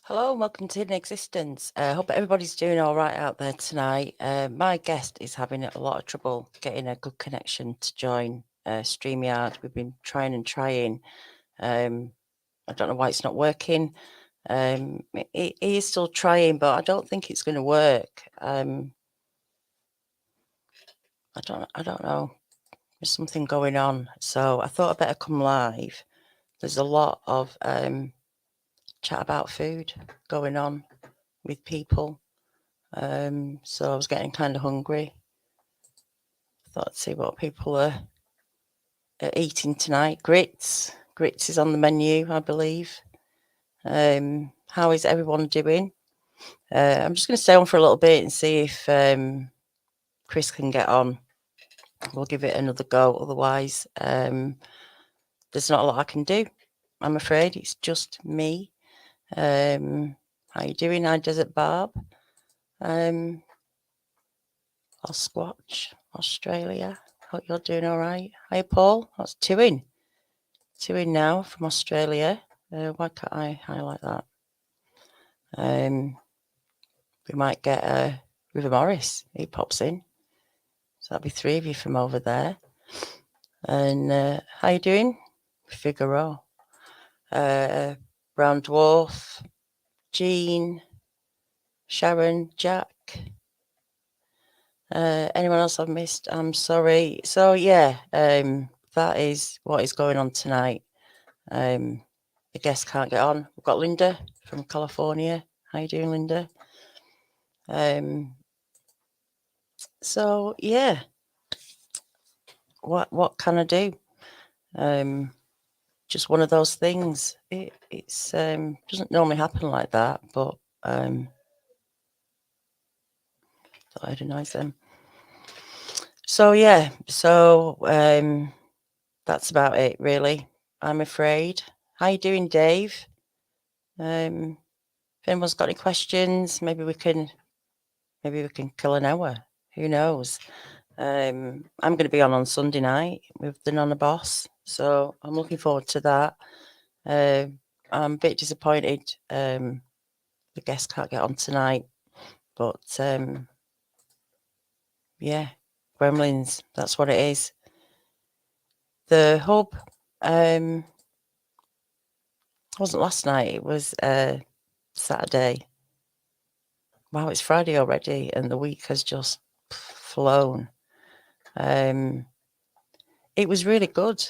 Hello, welcome to Hidden Existence. I hope everybody's doing all right out there tonight. My guest is having a lot of trouble getting a good connection to join StreamYard. We've been trying and trying. I don't know why it's not working. He is still trying, but I don't think it's going to work. I don't know. There's something going on. So I thought I'd better come live. There's a lot of chat about food going on with people. So I was getting kind of hungry. Thought I'd see what people are eating tonight. Grits is on the menu, I believe. How is everyone doing? I'm just going to stay on for a little bit and see if Chris can get on. We'll give it another go. Otherwise, there's not a lot I can do. I'm afraid it's just me. How you doing, Hi Desert Barb? Sasquatch, Australia. Hope you're doing all right. Hi, Paul. That's two in now from Australia. Why can't I highlight that? We might get River Morris. He pops in. So that'll be three of you from over there. And how you doing? Figaro. Brown Dwarf. Jean. Sharon. Jack. Anyone else I've missed? I'm sorry. So yeah, that is what is going on tonight. The guests can't get on. We've got Linda from California. How you doing, Linda? So yeah, what can I do? Just one of those things. It's doesn't normally happen like that, but thought I'd annoy them. So yeah, that's about it really. I'm afraid. How you doing, Dave? If anyone's got any questions, maybe we can kill an hour. Who knows? I'm going to be on Sunday night with the Nonna Boss, so I'm looking forward to that. I'm a bit disappointed the guests can't get on tonight, but yeah, Gremlins, that's what it is. The hub wasn't last night, it was Saturday. Wow, it's Friday already and the week has just flown. It was really good.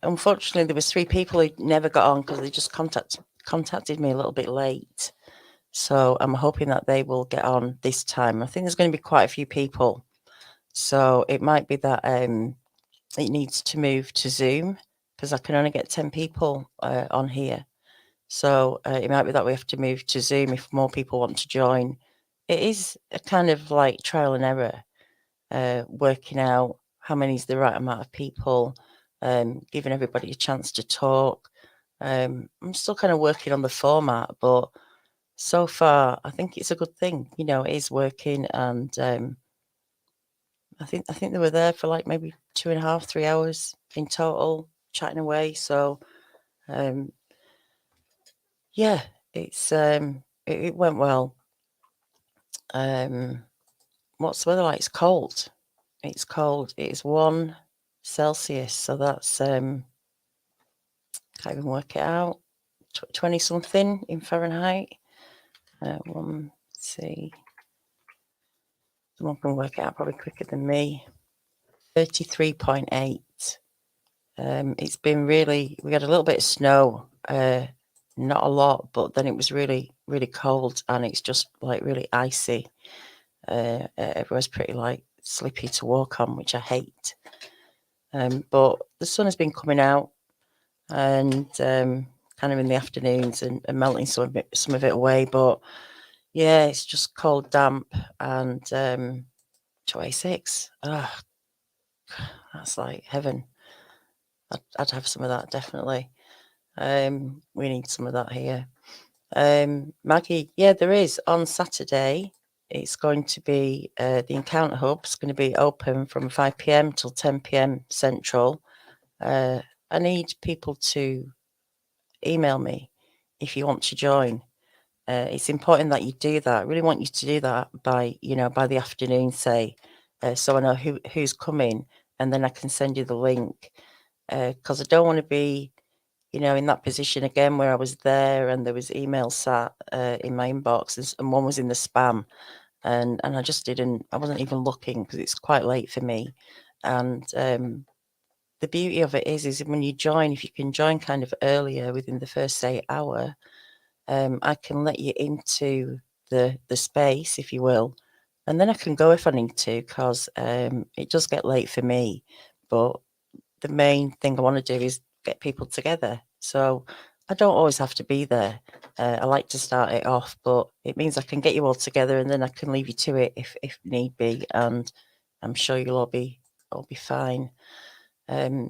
Unfortunately, there was 3 people who never got on because they just contacted me a little bit late. So I'm hoping that they will get on this time. I think there's going to be quite a few people. So it might be that it needs to move to Zoom because I can only get 10 people on here. So it might be that we have to move to Zoom if more people want to join. It is a kind of like trial and error, working out how many is the right amount of people, giving everybody a chance to talk. I'm still kind of working on the format, but so far I think it's a good thing. You know, it is working, and I think they were there for like maybe 2.5, 3 hours in total, chatting away. So yeah, it's it went well. What's the weather like? It's cold. It's cold. It's 1 Celsius, so that's can't even work it out. 20 something in Fahrenheit. Let's see. Someone can work it out probably quicker than me. 33.8. It's been really, we had a little bit of snow, not a lot, but then it was really, really cold and it's just like really icy. Everywhere's pretty like slippy to walk on, which I hate. But the sun has been coming out and kind of in the afternoons and melting some of it away. But yeah, it's just cold, damp, and 26. Oh, that's like heaven. I'd have some of that definitely. We need some of that here. Maggie, yeah, there is on Saturday. It's going to be the Encounter Hub's going to be open from 5 p.m. till 10 p.m. Central. I need people to email me if you want to join. it's important that you do that. I really want you to do that by, by the afternoon, say, so I know who's coming, and then I can send you the link. Because I don't want to be, in that position again where I was there and there was emails sat in my inbox, and one was in the spam, and I just I wasn't even looking because it's quite late for me. And the beauty of it is when you join, if you can join kind of earlier within the first, say, hour, I can let you into the space, if you will, and then I can go if I need to, because it does get late for me. But the main thing I want to do is get people together. So I don't always have to be there. I like to start it off, but it means I can get you all together, and then I can leave you to it if need be, and I'm sure you'll all be fine.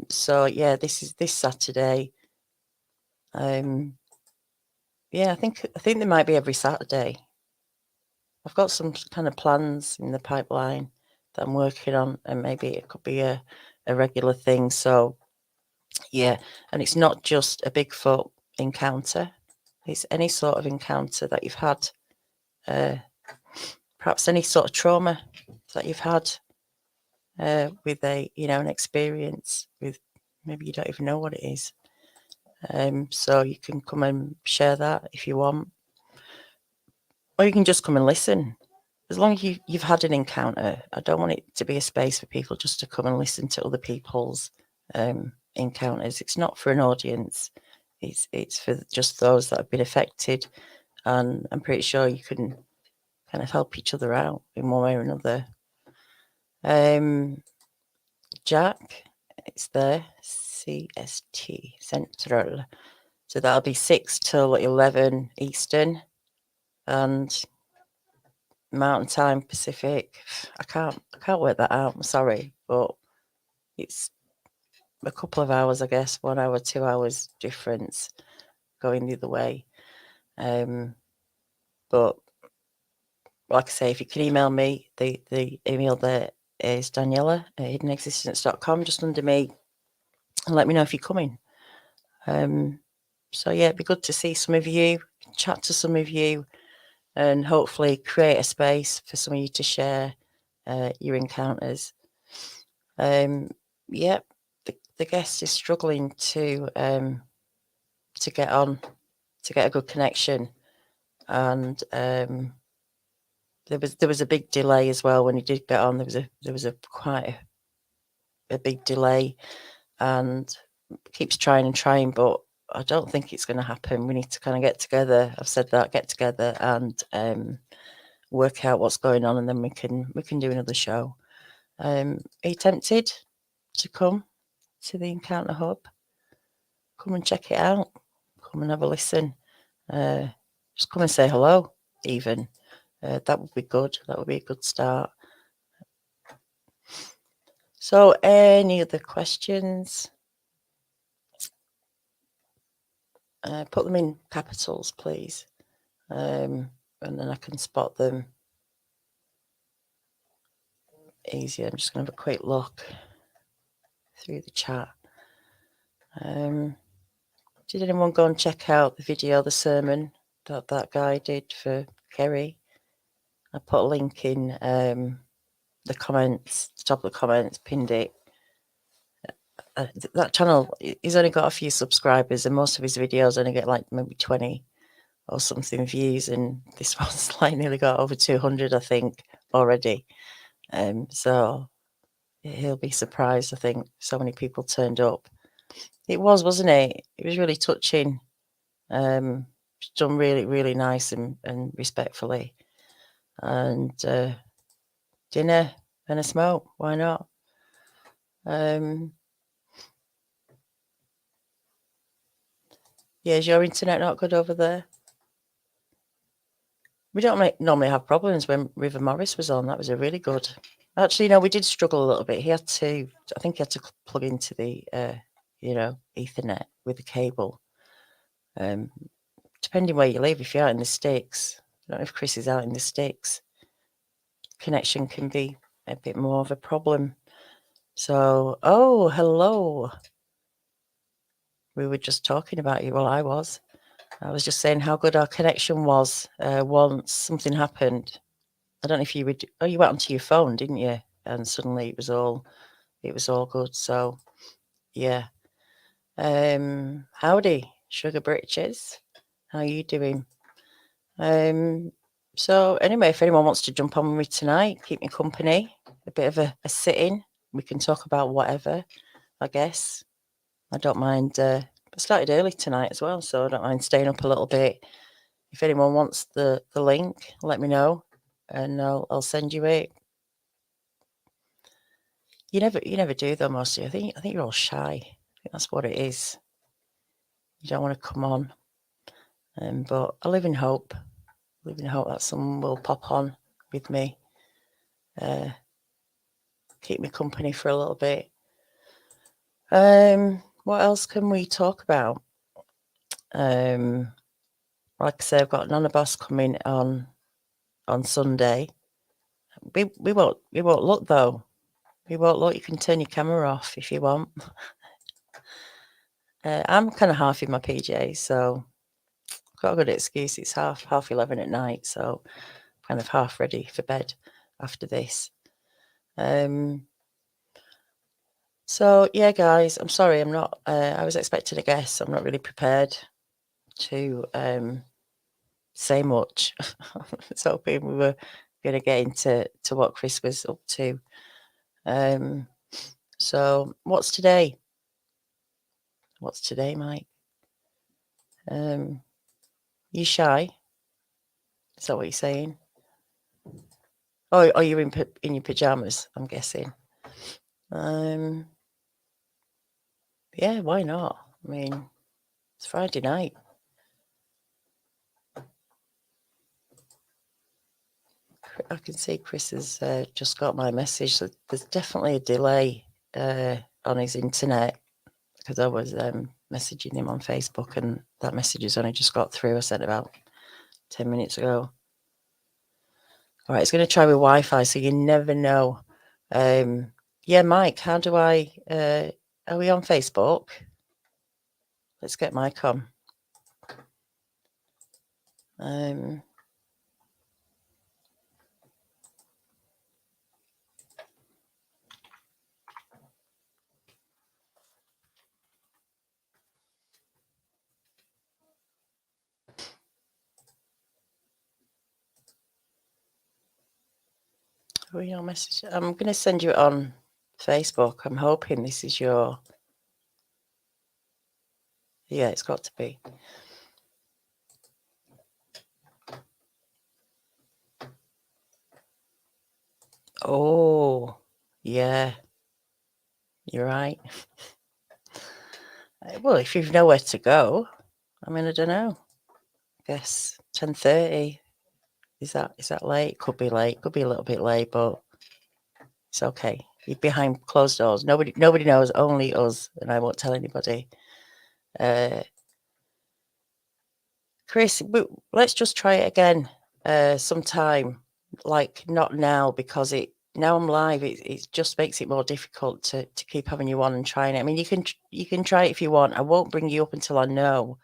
So yeah, this is this Saturday. Yeah, I think they might be every Saturday. I've got some kind of plans in the pipeline that I'm working on, and maybe it could be a regular thing. So yeah, and it's not just a Bigfoot encounter. It's any sort of encounter that you've had, perhaps any sort of trauma that you've had with an experience with, maybe you don't even know what it is. So you can come and share that if you want, or you can just come and listen. As long as you've had an encounter, I don't want it to be a space for people just to come and listen to other people's encounters. It's not for an audience. It's for just those that have been affected, and I'm pretty sure you can kind of help each other out in one way or another. Jack, it's there, CST, Central. So that'll be 6 till 11 Eastern, and Mountain Time Pacific. I can't work that out. I'm sorry, but it's a couple of hours, I guess. 1 hour, 2 hours difference going the other way. But like I say, if you can email me, the email there is Daniela at hiddenexistence.com, just under me, and let me know if you're coming. So yeah, it'd be good to see some of you, chat to some of you, and hopefully create a space for some of you to share your encounters. Yep, the guest is struggling to get on, to get a good connection, and there was a big delay as well when he did get on. There was a quite a big delay, and keeps trying and trying, but I don't think it's going to happen. We need to kind of get together. I've said that, get together and work out what's going on, and then we can do another show. Are you tempted to come to the Encounter Hub? Come and check it out. Come and have a listen. Just come and say hello, even. That would be good. That would be a good start. So, any other questions? Put them in capitals, please. And then I can spot them easier. I'm just going to have a quick look through the chat. Did anyone go and check out the video, the sermon that guy did for KERRY? I put a link in the comments, the top of the comments, pinned it. That channel, he's only got a few subscribers, and most of his videos only get like maybe 20 or something views, and this one's like nearly got over 200, I think, already. So he'll be surprised, I think, so many people turned up. It was, wasn't it? It was really touching. Done really, really nice and respectfully. And dinner and a smoke, why not? Yeah, is your internet not good over there? We don't normally have problems. When River Morris was on, that was a really good. Actually, no, we did struggle a little bit. I think he had to plug into the, Ethernet with the cable. Depending where you live, if you're out in the sticks, I don't know if Chris is out in the sticks, connection can be a bit more of a problem. So, hello. We were just talking about you. Well, I was. I was just saying how good our connection was once something happened. I don't know if you would. Oh, you went onto your phone, didn't you? And suddenly it was all good. So yeah. Howdy, Sugar Britches. How are you doing? So anyway, if anyone wants to jump on with me tonight, keep me company. A bit of a sit-in. We can talk about whatever. I guess I don't mind. I started early tonight as well, so I don't mind staying up a little bit. If anyone wants the link, let me know, and I'll send you it. You never do though, most of you. I think you're all shy. I think that's what it is. You don't want to come on. But I live in hope. Live in hope that someone will pop on with me. Keep me company for a little bit. What else can we talk about? Like I say, I've got Nana Boss coming on Sunday. We won't look though. We won't look. You can turn your camera off if you want. I'm kind of half in my PJs, so I've got a good excuse. It's half 11 at night, so I'm kind of half ready for bed after this. So yeah, guys, I'm sorry. I'm not. I was expecting a guest. So I'm not really prepared to say much. I was hoping we were going to get into what Chris was up to. So what's today? What's today, Mike? You shy? Is that what you're saying? Oh, you're in your pajamas, I'm guessing. Yeah, why not? I mean, it's Friday night. I can see Chris has just got my message. There's definitely a delay on his internet because I was messaging him on Facebook and that message has only just got through. I sent about 10 minutes ago. All right, it's going to try with Wi-Fi, so you never know. Yeah, Mike, how do I... are we on Facebook? Let's get Mike on. Are we on message? I'm going to send you it on Facebook. I'm hoping this is your... Yeah, it's got to be. Oh, yeah. You're right. Well, if you've nowhere to go, I mean, I don't know. I guess 10:30. Is that late? Could be late. Could be a little bit late, but it's okay. You're behind closed doors. Nobody knows. Only us, and I won't tell anybody. Chris, let's just try it again sometime. Like not now because now I'm live. It just makes it more difficult to keep having you on and trying it. I mean, you can try it if you want. I won't bring you up until I know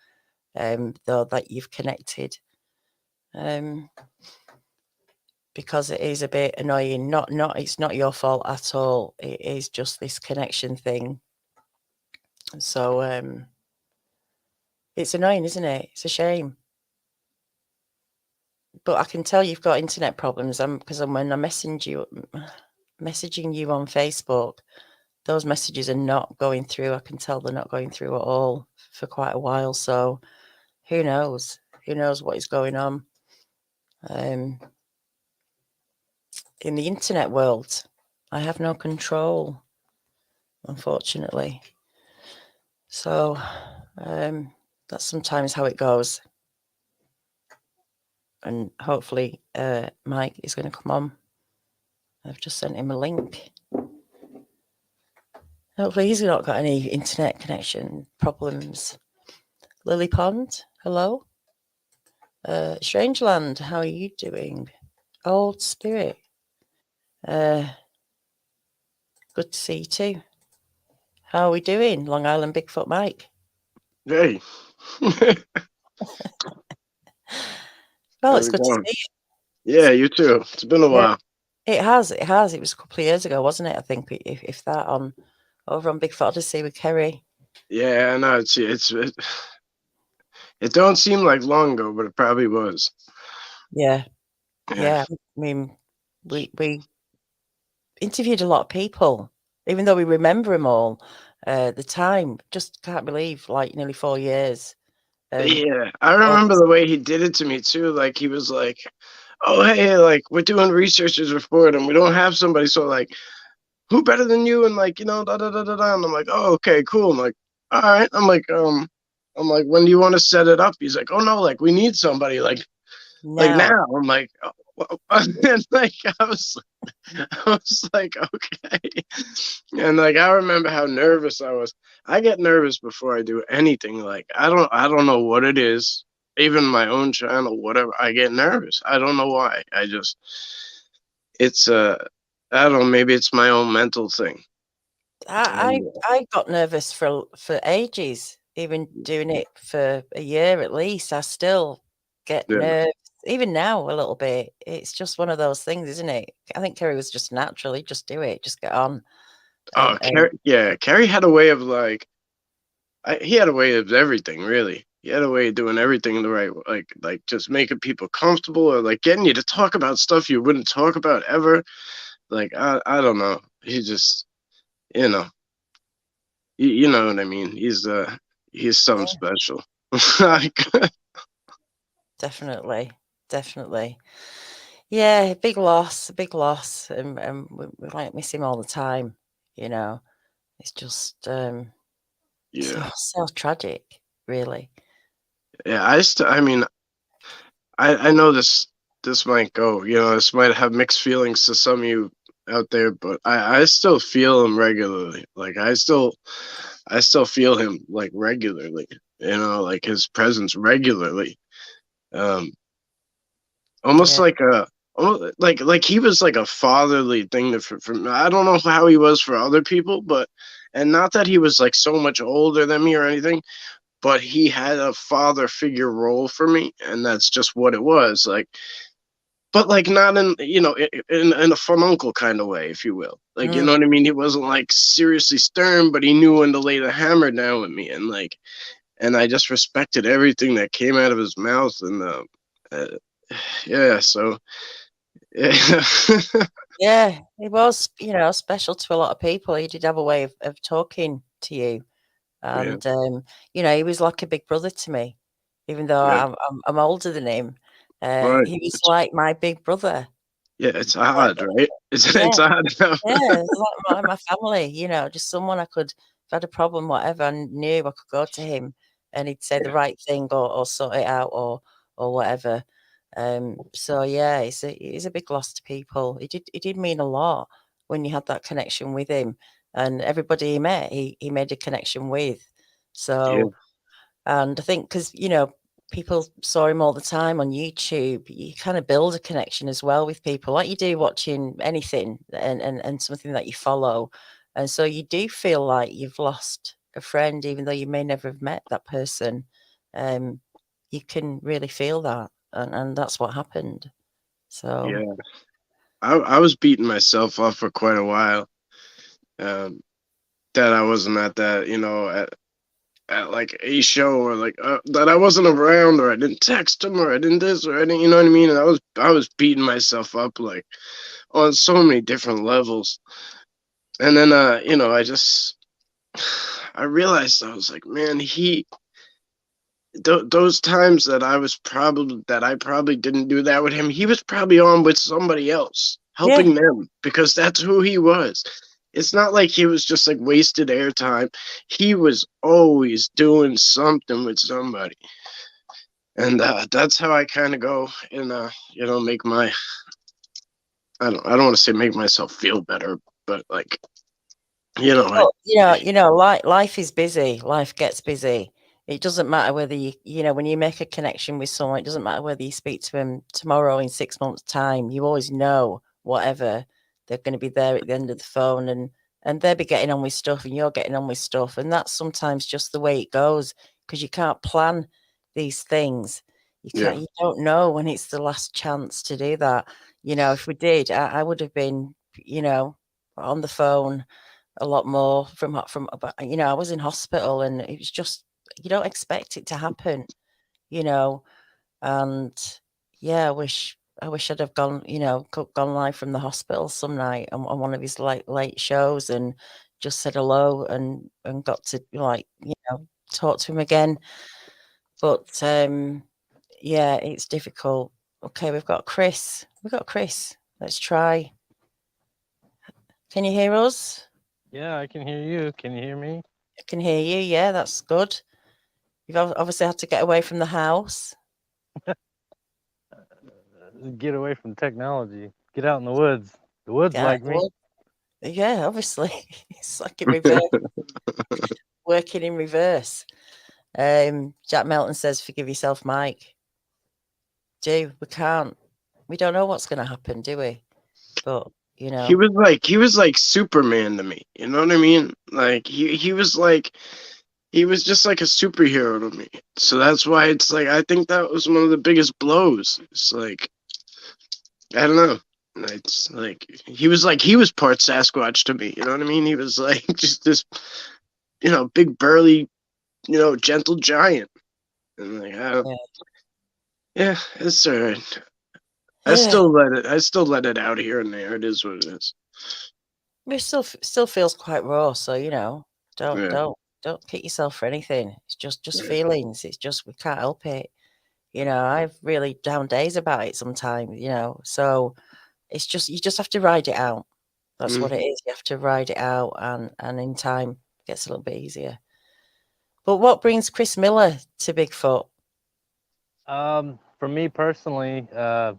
though that you've connected. Because it is a bit annoying. It's not your fault at all. It is just this connection thing. So it's annoying, isn't it? It's a shame. But I can tell you've got internet problems because when I'm messaging you on Facebook, those messages are not going through. I can tell they're not going through at all for quite a while. So who knows? Who knows what is going on? In the internet world, I have no control, unfortunately. So that's sometimes how it goes. And hopefully Mike is going to come on. I've just sent him a link. Hopefully he's not got any internet connection problems. Lily Pond, hello. Strangeland, how are you doing? Old Spirit. Good to see you too. How are we doing? Long Island Bigfoot Mike. Hey. Well, How's it's it good to going? see you. Yeah, you too. It's been a Yeah, while. it has. It has. It was a couple of years ago, wasn't it? I think if that on over on BIGFOOT ODYSSEY with KERRY. Yeah, I know. It don't seem like long ago, but it probably was. Yeah, Yeah. yeah. I mean, we interviewed a lot of people, even though we remember them all. The time just can't believe, like nearly 4 years. And Yeah, I all remember this, the way he did it to me too. Like he was like, "Oh, hey, like we're doing researchers report, and we don't have somebody, so like, who better than you?" And like, da da da da da. And I'm like, "Oh, okay, cool." I'm like, "All right." I'm like, "When do you want to set it up?" He's like, "Oh no, like we need somebody, like now. now." I'm like, oh, well, and like I was like, okay. And like I remember how nervous I was. I get nervous before I do anything. Like I don't know what it is. Even my own channel, whatever, I get nervous. I don't know why. It's I don't know, maybe it's my own mental thing. I And I got nervous for ages, even doing it for a year at least. I still get yeah. nerves, even now a little bit. It's just one of those things, isn't it? I think Kerry was just naturally just do it, just get on, Oh, and Carrie had a way of like he had a way of everything, really. He had a way of doing everything the right way, like just making people comfortable or like getting you to talk about stuff you wouldn't talk about ever. Like I don't know. He just you know you know what I mean. He's something yeah, special. Like definitely, definitely, yeah, big loss, and we like miss him all the time. You know, it's just so yeah so tragic, really. yeah. I mean I know this might go. This might have mixed feelings to some of you out there, but I still feel him regularly. Like I still feel him like regularly, like his presence regularly. Um, almost Yeah, like like he was like a fatherly thing for me. I don't know how he was for other people, but and not that he was like so much older than me or anything, but he had a father figure role for me, and that's just what it was. Like, but like not in a fun uncle kind of way, if you will. Like, you mm, know what I mean? He wasn't like seriously stern, but he knew when to lay the hammer down with me, and I just respected everything that came out of his mouth, and uh, yeah, so yeah, yeah. He was, special to a lot of people. He did have a way of talking to you, yeah, and he was like a big brother to me, even though yeah, I'm older than him. right. He was like my big brother. Yeah, it's Like, odd, right? It's yeah, it's odd. yeah, like my family. Just someone I could, if I had a problem, whatever, I knew I could go to him, and he'd say the right thing or sort it out or whatever. So yeah, it's a big loss to people. It did mean a lot when you had that connection with him, and everybody he met, he made a connection with. Yeah, So, and I think because people saw him all the time on YouTube, you kind of build a connection as well with people, like you do watching anything and something that you follow, and so you do feel like you've lost a friend, even though you may never have met that person. Um, you can really feel that, and that's what happened. So yeah. I was beating myself up for quite a while. Um, that I wasn't at that, at like a show or like that I wasn't around or I didn't text him or I didn't this or I didn't, you know what I mean? And I was beating myself up like on so many different levels. And then I realized I was like, man, those times that I probably didn't do that with him, he was probably on with somebody else, yeah, helping them because that's who he was. It's not like he was just like wasted airtime. He was always doing something with somebody. And that's how I kind of go and make my I don't want to say make myself feel better, but like like well, life is busy. Life gets busy. It doesn't matter whether when you make a connection with someone, it doesn't matter whether you speak to them tomorrow in 6 months' time. You always know whatever they're going to be there at the end of the phone, and they'll be getting on with stuff, and you're getting on with stuff, and that's sometimes just the way it goes because you can't plan these things. Yeah. You don't know when it's the last chance to do that. If we did, I would have been, on the phone a lot more but I was in hospital, and it was just, you don't expect it to happen, and yeah, I wish I'd have gone, gone live from the hospital some night on one of his late shows and just said hello and got to talk to him again. But yeah, it's difficult. Okay, we've got Chris. Let's try. Can you hear us? Yeah, I can hear you. Can you hear me? I can hear you. Yeah, that's good. You've obviously had to get away from the house. Get away from technology. Get out in the woods. The woods Get out like the me. wood. Yeah, obviously. It's like in reverse, working in reverse. Jack Melton says, forgive yourself, Mike. We can't. We don't know what's going to happen, do we? But, He was like Superman to me. You know what I mean? Like he was just like a superhero to me. So that's why it's like I think that was one of the biggest blows. It's like I don't know. It's like he was part Sasquatch to me. You know what I mean? He was like just this, big burly, gentle giant. And like yeah, it's alright. I still let it out here and there. It is what it is. It still feels quite raw, so don't Yeah. don't kick yourself for anything. It's just feelings. It's just we can't help it. I've really down days about it sometimes. So it's just you just have to ride it out. That's what it is. You have to ride it out, and in time it gets a little bit easier. But what brings Chris Miller to Bigfoot? For me personally, I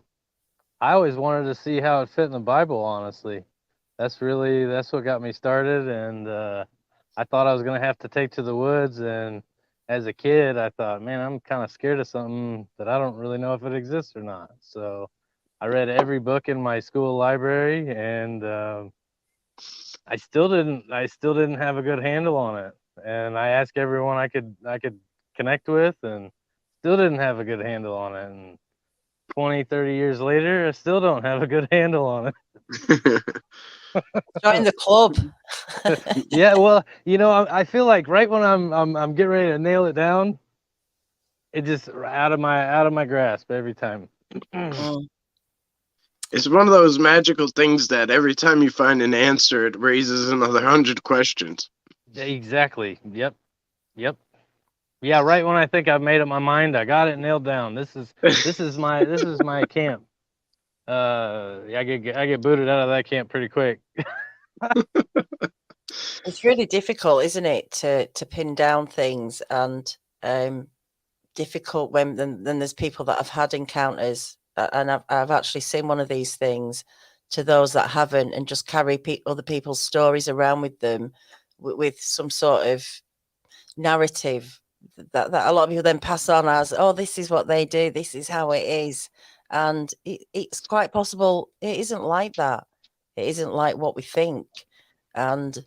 always wanted to see how it fit in the Bible, honestly. That's what got me started, and I thought I was gonna have to take to the woods, and as a kid I thought, man, I'm kind of scared of something that I don't really know if it exists or not. So I read every book in my school library, and I still didn't have a good handle on it. And I asked everyone I could connect with, and still didn't have a good handle on it. And 20, 30 years later, I still don't have a good handle on it. Join the club. Yeah, well, I feel like right when I'm getting ready to nail it down, it just out of my grasp every time. It's one of those magical things that every time you find an answer, it raises another 100 questions. Exactly. Yep. Yeah, right when I think I've made up my mind, I got it nailed down. This is my camp. I get booted out of that camp pretty quick. It's really difficult, isn't it, to pin down things, and difficult when then there's people that have had encounters, and I've actually seen one of these things, to those that haven't, and just carry other people's stories around with them, with some sort of narrative that a lot of people then pass on as, oh, this is what they do, this is how it is, and it's quite possible it isn't like that. It isn't like what we think, and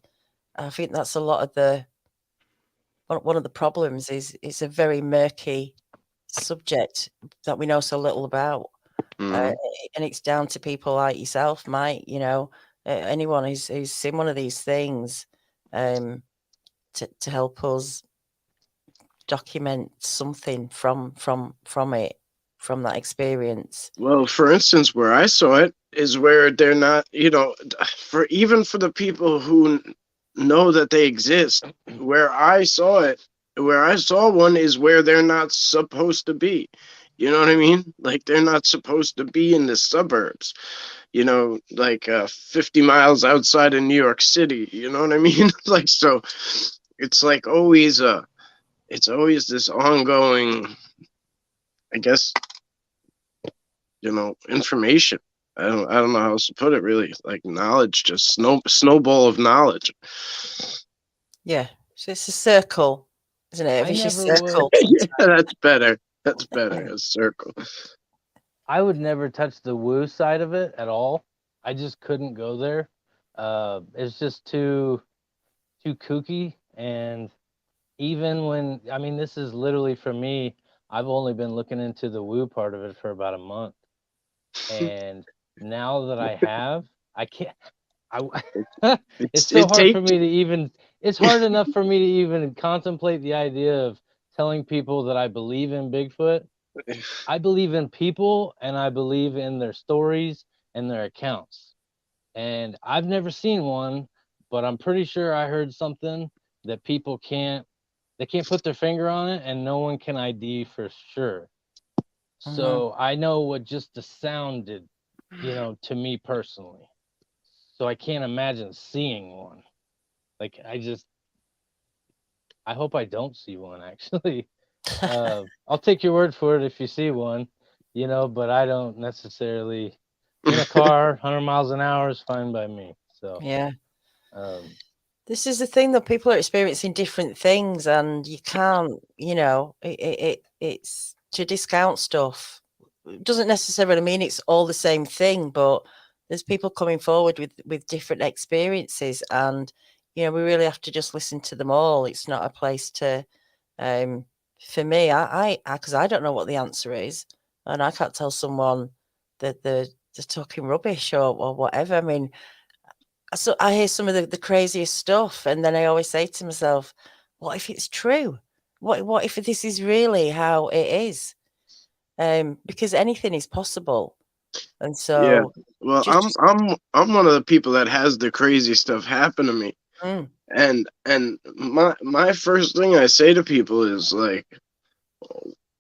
I think that's a lot of one of the problems is it's a very murky subject that we know so little about. And it's down to people like yourself, Mike, anyone who's seen one of these things, to help us document something from it, from that experience. Well, for instance, where I saw it is where they're not, for the people who know that they exist, where I saw one is where they're not supposed to be. You know what I mean? Like they're not supposed to be in the suburbs, like 50 miles outside of New York City. You know what I mean? Like, so it's like it's always this ongoing, I guess, information. I don't know how else to put it, really. Like knowledge, just snowball of knowledge. Yeah, so it's a circle, isn't it? A vicious circle. Yeah, that's better. That's better. A circle. I would never touch the woo side of it at all. I just couldn't go there. It's just too kooky, and even when, I mean, this is literally for me, I've only been looking into the woo part of it for about a month, and now that I have, I can't. It's so It hard for takes. me to even. It's hard enough for me to even contemplate the idea of telling people that I believe in Bigfoot. I believe in people, and I believe in their stories and their accounts. And I've never seen one, but I'm pretty sure I heard something that people can't. They can't put their finger on it, and no one can ID for sure. Mhm. So I know what just the sound did, to me personally. So I can't imagine seeing one. Like I hope I don't see one actually. I'll take your word for it if you see one, but I don't necessarily. In a car, 100 miles an hour is fine by me. So, Yeah. um, This is the thing that people are experiencing different things, and you can't, it's to discount stuff. It doesn't necessarily mean it's all the same thing, but there's people coming forward with different experiences, and we really have to just listen to them all. It's not a place to, for me, because I don't know what the answer is, and I can't tell someone that they're talking rubbish or whatever. I mean, so I hear some of the craziest stuff, and then I always say to myself, "What if it's true? What if this is really how it is?" Because anything is possible, and Yeah. so Well, just I'm one of the people that has the crazy stuff happen to me. mm, And my first thing I say to people is like,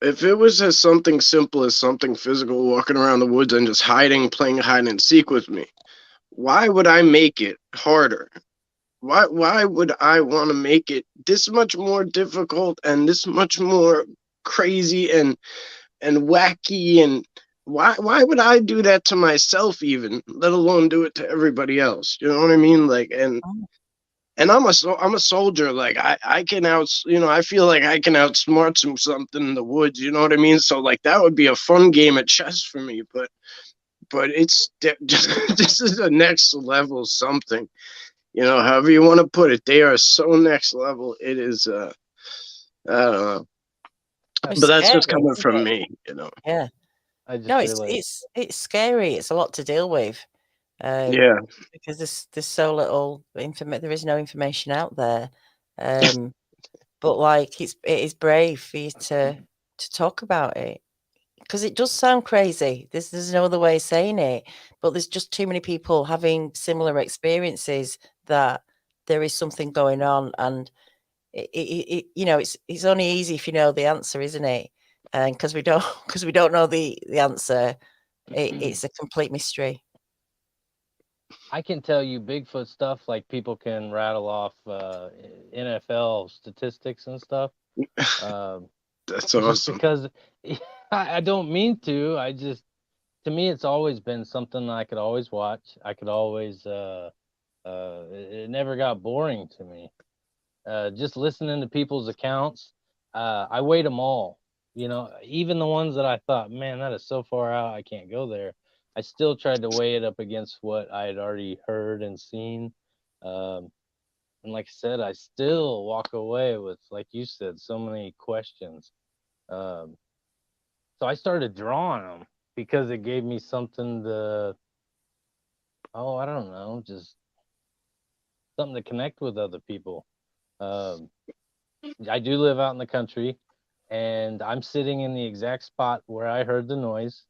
if it was as something simple as something physical, walking around the woods and just hiding, playing hide and seek with me, why would I make it harder? Why would I want to make it this much more difficult and this much more crazy and wacky? And why would I do that to myself, even, let alone do it to everybody else? You know what I mean? Like, mm, and I'm a soldier. Like, I can I feel like I can outsmart something in the woods. You know what I mean? So like that would be a fun game of chess for me. But it's just this is a next level something. However you want to put it, they are so next level. It is. I don't know, it's but that's scary, just coming isn't from it? me. Yeah. I No, just realized it's scary. It's a lot to deal with, Yeah. because there's so little information. There is no information out there, but like it is brave for you to talk about it. Because it does sound crazy. There's no other way of saying it, but there's just too many people having similar experiences that there is something going on, and it's only easy if you know the answer, isn't it? And because we don't because we don't know the answer, it's a complete mystery. I can tell you Bigfoot stuff like people can rattle off NFL statistics and stuff. Um, That's just awesome. because I don't mean to. To me, it's always been something I could always watch. I could always, it never got boring to me. Just listening to people's accounts, I weighed them all. Even the ones that I thought, man, that is so far out, I can't go there. I still tried to weigh it up against what I had already heard and seen. Um, and like I said, I still walk away with, like you said, so many questions. Um, so I started drawing them because it gave me something to, oh, I don't know, just something to connect with other people. Um, I do live out in the country, and I'm sitting in the exact spot where I heard the noise.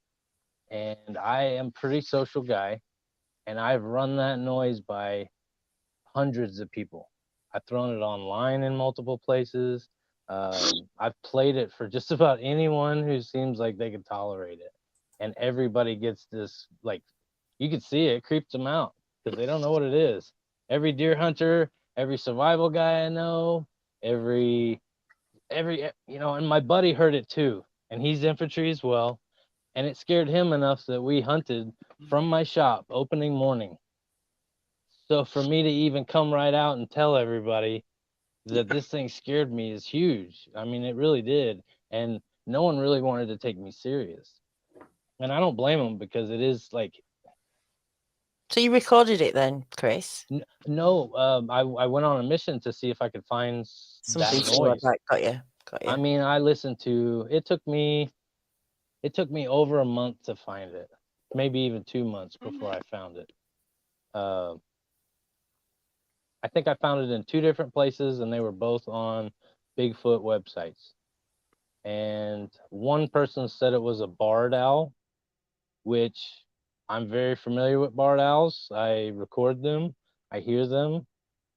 And I am pretty social guy, and I've run that noise by hundreds of people. I've thrown it online in multiple places. I've played it for just about anyone who seems like they can tolerate it, and everybody gets this, like, you could see it creeps them out because they don't know what it is. Every deer hunter, every survival guy I know, and my buddy heard it too, and he's infantry as well, and it scared him enough that we hunted from my shop opening morning. So for me to even come right out and tell everybody that this thing scared me is huge. I mean, it really did, and no one really wanted to take me serious, and I don't blame them because it is like, So you recorded it then, Chris? no, I went on a mission to see if I could find Some that people had noise. like got you. Got I you. mean, I listened to it. Took me over a month to find it, maybe even 2 months before I found it. Uh, I think I found it in two different places, and they were both on Bigfoot websites. And one person said it was a barred owl, which I'm very familiar with barred owls. I record them, I hear them.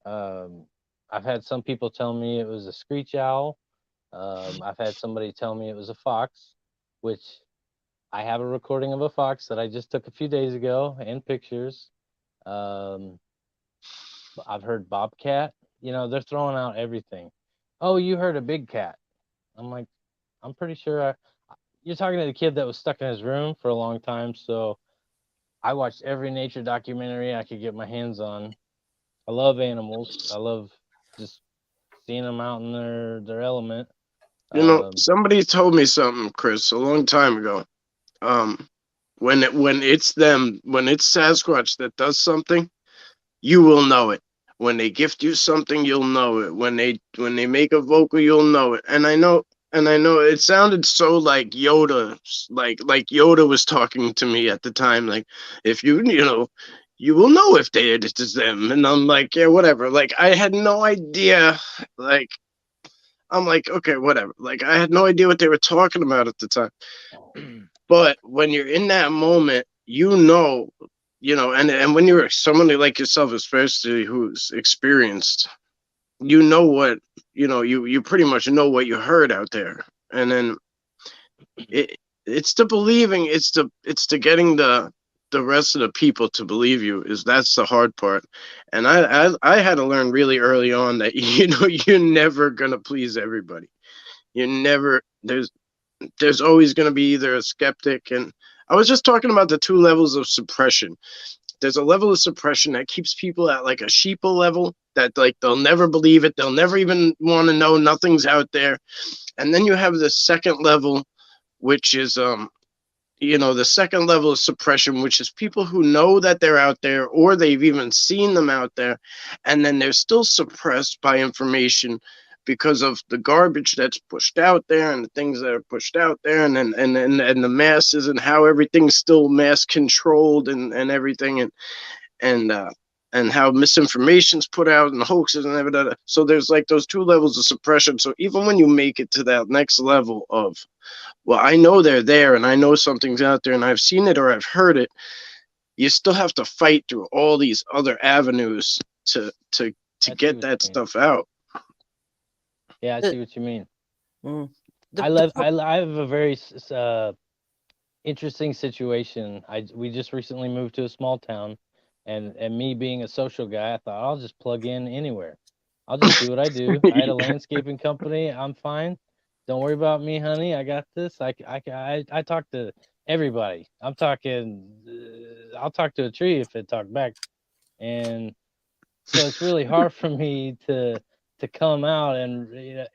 Um, I've had some people tell me it was a screech owl. I've had somebody tell me it was a fox, which I have a recording of a fox that I just took a few days ago and pictures. Um, I've heard bobcat. They're throwing out everything. Oh, you heard a big cat. I'm like, I'm pretty sure you're talking to the kid that was stuck in his room for a long time. So I watched every nature documentary I could get my hands on. I love animals. I love just seeing them out in their element. Um, Somebody told me something, Chris, a long time ago. Um, when it's Sasquatch that does something, you will know it. When they gift you something, you'll know it. When they make a vocal, you'll know it. And I know it sounded so like Yoda, like Yoda was talking to me at the time. Like, if you will know if it is them. And I'm like, yeah, whatever. Like, I had no idea. Like, I'm like, okay, whatever. Like, I had no idea what they were talking about at the time. But when you're in that moment, and when you're someone like yourself, especially who's experienced, what you pretty much know what you heard out there. And then it's the believing, it's the getting the rest of the people to believe you, that's the hard part. And I had to learn really early on that you're never gonna please everybody. You never there's always going to be either a skeptic. And I was just talking about the two levels of suppression. There's a level of suppression that keeps people at like a sheeple level, that like they'll never believe it, they'll never even want to know, nothing's out there. And then you have the second level, which is the second level of suppression, which is people who know that they're out there, or they've even seen them out there, and then they're still suppressed by information because of the garbage that's pushed out there and the things that are pushed out there, and the masses, and how everything's still mass controlled, and everything, and how misinformation's put out and hoaxes and everything. So there's like those two levels of suppression. So even when you make it to that next level of, well, I know they're there and I know something's out there and I've seen it or I've heard it, you still have to fight through all these other avenues to I see get what that you mean. stuff out. Yeah, I The- see what you mean. Mm. I The love. I have a very interesting situation. We just recently moved to a small town, and me being a social guy, I thought I'll just plug in anywhere. I'll just do what I do. I had a landscaping company. I'm fine. Don't worry about me, honey. I got this. I talk to everybody. I'm talking. I'll talk to a tree if it talk back, and so it's really hard for me to come out and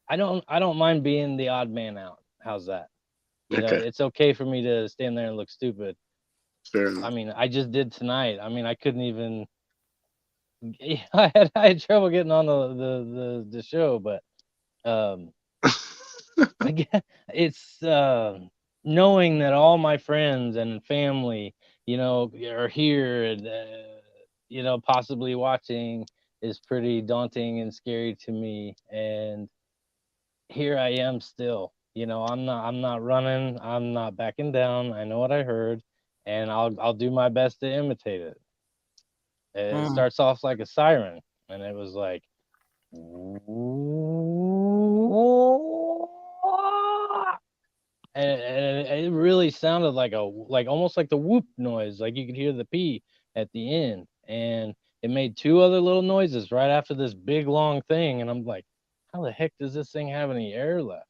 I don't mind being the odd man out. How's that? Okay, It's okay for me to stand there and look stupid. fair I enough. mean, I just did tonight. I mean, I couldn't even. I had trouble getting on the show, but um, I guess it's knowing that all my friends and family, are here and possibly watching is pretty daunting and scary to me. And here I am still. I'm not running. I'm not backing down. I know what I heard, and I'll do my best to imitate it. It Mm. starts off like a siren, and it was like, and it really sounded like almost like the whoop noise, like you could hear the P at the end, and it made two other little noises right after this big long thing, and I'm like, how the heck does this thing have any air left?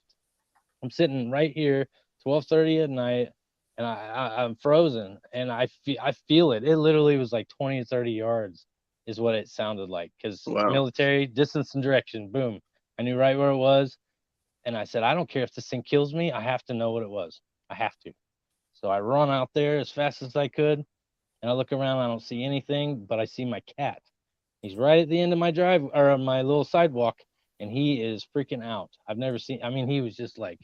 I'm sitting right here, 12:30 at night, and I'm frozen, and I feel it. It literally was like 20 or 30 yards is what it sounded like, because Wow. military distance and direction, boom. I knew right where it was, and I said, I don't care if this thing kills me. I have to know what it was. I have to. So I run out there as fast as I could, and I look around. I don't see anything, but I see my cat. He's right at the end of my drive or my little sidewalk, and he is freaking out. I've never seen. I mean, he was just like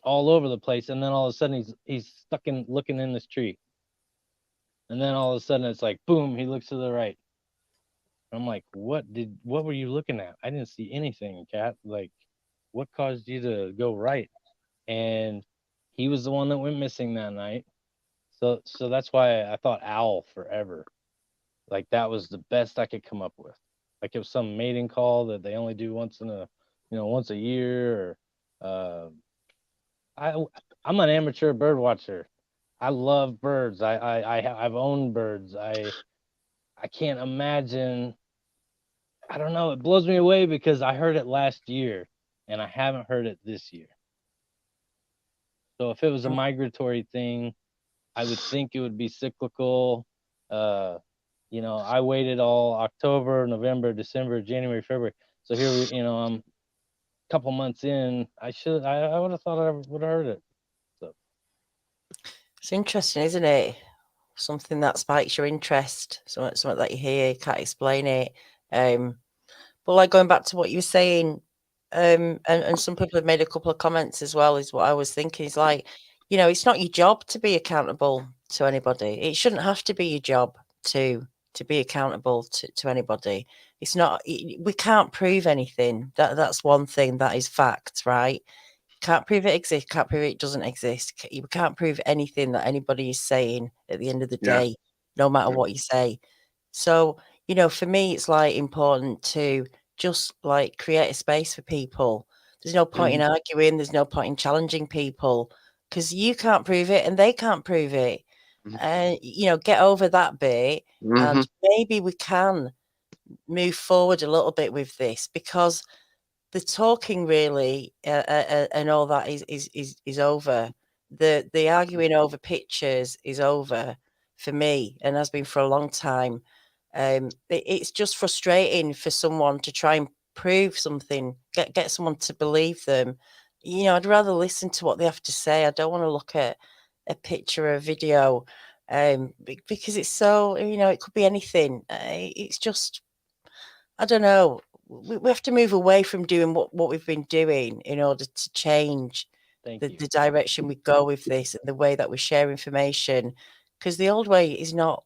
all over the place, and then all of a sudden he's stuck in looking in this tree, and then all of a sudden it's like boom, he looks to the right. I'm like, what were you looking at? I didn't see anything, cat. Like, what caused you to go right? And he was the one that went missing that night. So that's why I thought owl forever. Like that was the best I could come up with. Like it was some mating call that they only do once a year. Or I I'm an amateur bird watcher. I love birds. I've owned birds. I can't imagine. I don't know. It blows me away because I heard it last year and I haven't heard it this year. So if it was a migratory thing, I would think it would be cyclical. Uh, I waited all October, November, December, January, February. So here I'm a couple months in. I would have thought I would have heard it. So It's interesting, isn't it? Something that spikes your interest, something that you hear, you can't explain it. But like going back to what you were saying, and some people have made a couple of comments as well, is what I was thinking is like, it's not your job to be accountable to anybody. It shouldn't have to be your job to be accountable to anybody. It's not, we can't prove anything. That's one thing that is fact, right? Can't prove it exists, can't prove it doesn't exist. You can't prove anything that anybody is saying at the end of the Yeah. day, no matter Yeah. what you say. So, for me, it's like important to just like create a space for people. There's no point in arguing, there's no point in challenging people because you can't prove it and they can't prove it. And, get over that bit and maybe we can move forward a little bit with this because the talking really and all that is over. The arguing over pictures is over for me and has been for a long time. It's just frustrating for someone to try and prove something, get someone to believe them. I'd rather listen to what they have to say. I don't want to look at a picture or a video because it's so, it could be anything. It's just, I don't know. We have to move away from doing what we've been doing in order to change thank the you. direction we go with this and the way that we share information. Because the old way is not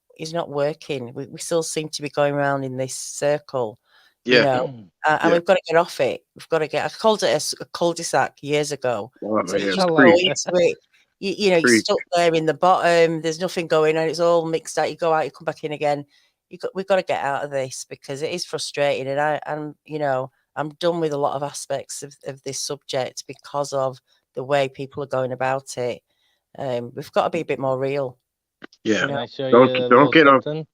working. We still seem to be going around in this circle, Yeah. and Yeah. we've got to get off it. We've got to get. I called it a cul-de-sac years ago. Oh, So you yeah, just I go like preach, that. into it. You're preach. stuck there in the bottom. There's nothing going on. It's all mixed out. You go out, you come back in again. We've got to get out of this because it is frustrating, and I'm done with a lot of aspects of this subject because of the way people are going about it. We've got to be a bit more real. Yeah. Can I show you Don't a don't little get off something?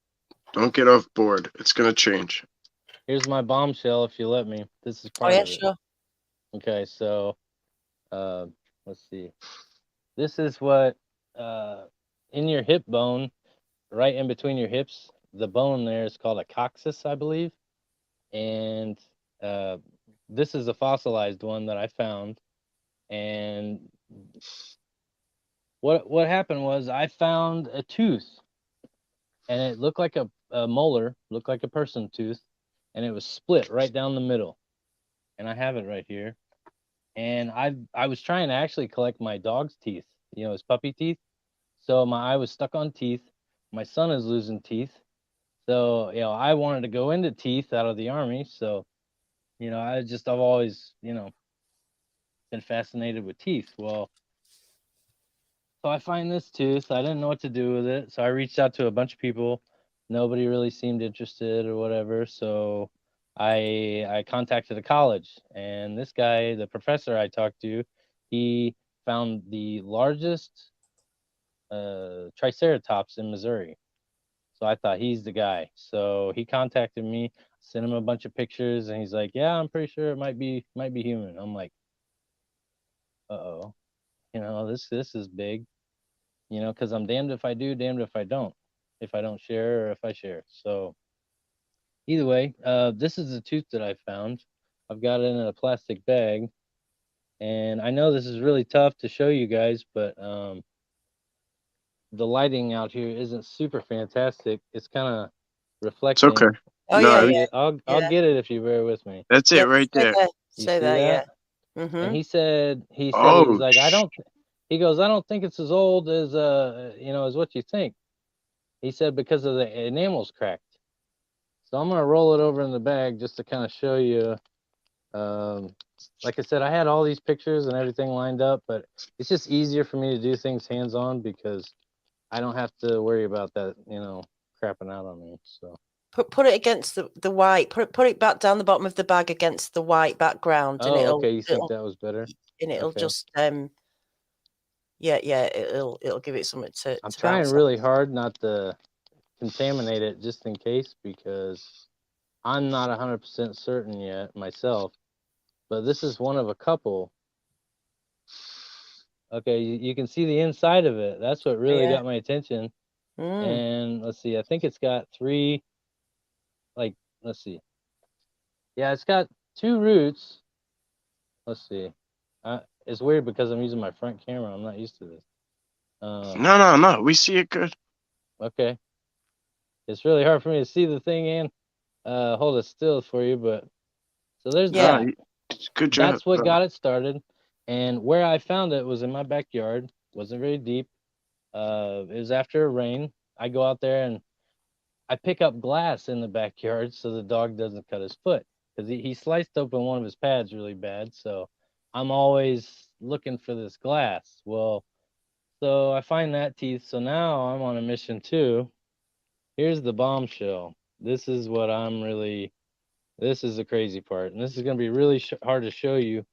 don't get off board. It's gonna change. Here's my bombshell if you let me. This is Oh part yeah, of it. sure. Okay, so let's see. This is what in your hip bone, right in between your hips, the bone there is called a coccyx, I believe. And uh, this is a fossilized one that I found. And what happened was I found a tooth, and it looked like a molar, looked like a person tooth, and it was split right down the middle. And I have it right here. And I was trying to actually collect my dog's teeth, his puppy teeth. So my eye was stuck on teeth. My son is losing teeth. So, I wanted to go into teeth out of the army. So, I've always, been fascinated with teeth. Well, so I find this tooth. I didn't know what to do with it. So I reached out to a bunch of people. Nobody really seemed interested or whatever. So I contacted a college, and this guy, the professor I talked to, he found the largest triceratops in Missouri. So I thought he's the guy. So he contacted me, sent him a bunch of pictures, and he's like, "Yeah, I'm pretty sure it might be human." I'm like, "Uh-oh, this is big." Because I'm damned if I do, damned if I don't share or if I share. So either way, this is the tooth that I found. I've got it in a plastic bag, and I know this is really tough to show you guys, but the lighting out here isn't super fantastic. It's kind of It's okay. reflecting. Oh No, yeah, it was- yeah, I'll yeah. get it if you bear with me. that's Yeah, it right stay there. there. You Stay see there, yeah. that? Mm-hmm. And he said he's Oh, like, he goes, I don't think it's as old as as what you think. He said because of the enamel's cracked. So I'm gonna roll it over in the bag just to kind of show you. Like I said, I had all these pictures and everything lined up, but it's just easier for me to do things hands-on because I don't have to worry about that, crapping out on me. So Put it against the white. Put it back down the bottom of the bag against the white background, and oh, okay, you think that was better? it'll Okay. just yeah, it'll give it something to I'm to trying bounce really hard not to contaminate it just in case because I'm not 100% certain yet myself, but this is one of a couple. Okay, you can see the inside of it. That's what really Yeah. got my attention. Mm. And let's see, I think it's got three, let's see. Yeah, it's got two roots. Let's see. It's weird because I'm using my front camera. I'm not used to this. no. We see it good. Okay. It's really hard for me to see the thing and hold it still for you, but so there's Yeah. that. Good job. That's what got it started. And where I found it was in my backyard. Wasn't very deep. It was after a rain. I go out there and I pick up glass in the backyard so the dog doesn't cut his foot because he sliced open one of his pads really bad. So I'm always looking for this glass. Well, so I find that teeth. So now I'm on a mission too. Here's the bombshell. This is what this is the crazy part. And this is going to be really hard to show you.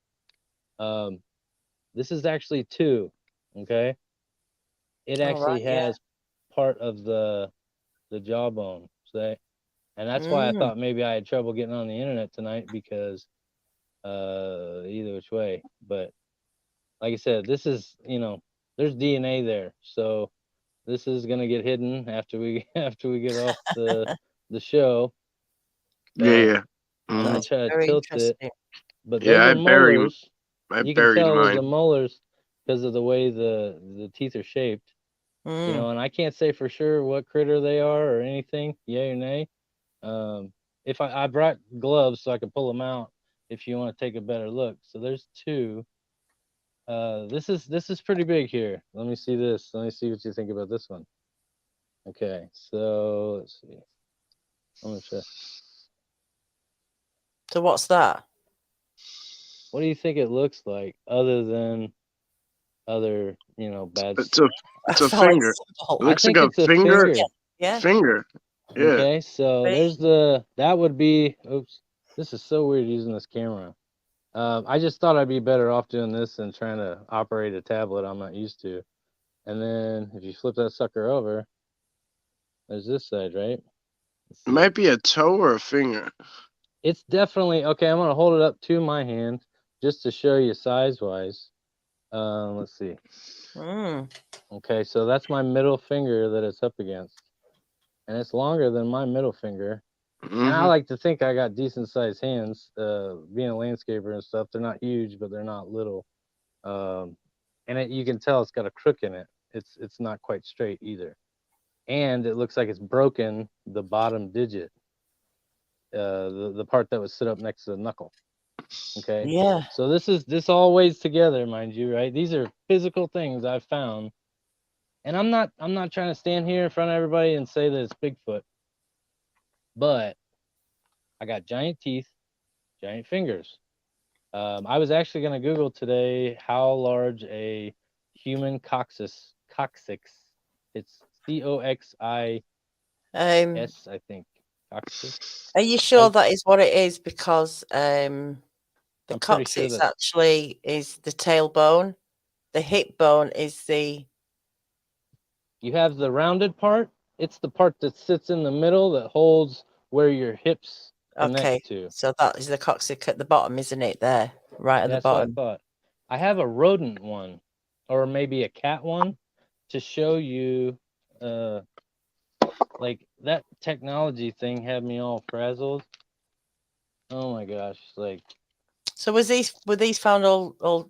This is actually two. Okay. It All right. actually Yeah. has part of the jawbone. So and that's why I Mm. thought maybe I had trouble getting on the internet tonight because either which way. But like I said, this is there's DNA there, so this is gonna get hidden after we after we get off the show. Yeah, But yeah. I'm gonna Mhm. That's try to very tilt it. interesting. But Yeah, those are molars. I You can buried tell those are mine. molars because of the way the teeth are shaped. Mm. And I can't say for sure what critter they are or anything, yay or nay. If I brought gloves so I could pull them out if you want to take a better look. So there's two. This is pretty big here. Let me see this. Let me see what you think about this one. Okay, so let's see. I'm gonna try. So what's that? What do you think it looks like other than other, bad It's stuff? it's a Solid finger. symbol. It I looks like think a it's a finger. finger. Yeah. Finger. Yeah. Okay, so there's that would be, oops, this is so weird using this camera. I just thought I'd be better off doing this than trying to operate a tablet I'm not used to. And then if you flip that sucker over, there's this side, right? It might be a toe or a finger. It's definitely, okay, I'm going to hold it up to my hand just to show you size-wise. Let's see. Mm. Okay, so that's my middle finger that it's up against. And it's longer than my middle finger. And I like to think I got decent sized hands, being a landscaper and stuff. They're not huge, but they're not little. And you can tell it's got a crook in it. It's not quite straight either. And it looks like it's broken the bottom digit, the part that was set up next to the knuckle. Okay. Yeah. So this all weighs together, mind you, right? These are physical things I've found. And I'm not trying to stand here in front of everybody and say that it's Bigfoot. But I got giant teeth, giant fingers. I was actually going to Google today how large a human coccyx. It's COXIS, I think. Coccyx. Are you sure that is what it is? Because the I'm pretty sure coccyx that actually is the tailbone. The hip bone is the you have the rounded part. It's the part that sits in the middle that holds where your hips connect okay. to. So that is the coccyx at the bottom, isn't it? There, right at the That's what I bottom. thought. I have a rodent one, or maybe a cat one, to show you. Like that technology thing had me all frazzled. Oh my gosh! Like, So were these found all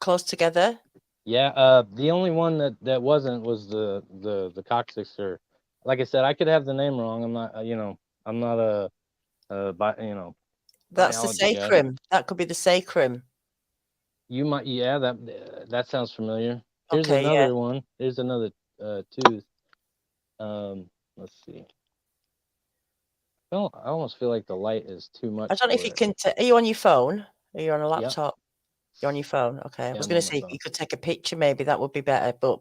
close together? yeah. The only one that wasn't was the coccyx. Or, like I said, I could have the name wrong. I'm not. I'm not a That's the biology guy. sacrum. That could be the sacrum. You might, yeah, that sounds familiar. Here's Okay, yeah. another one. Here's another tooth. Let's see. I almost feel like the light is too much I don't know if for you it. can. Are you on your phone? Are you on a Yep. laptop? You're on your phone. Okay. I Yeah, was I'm going on to my say if phone. you could take a picture, maybe that would be better. But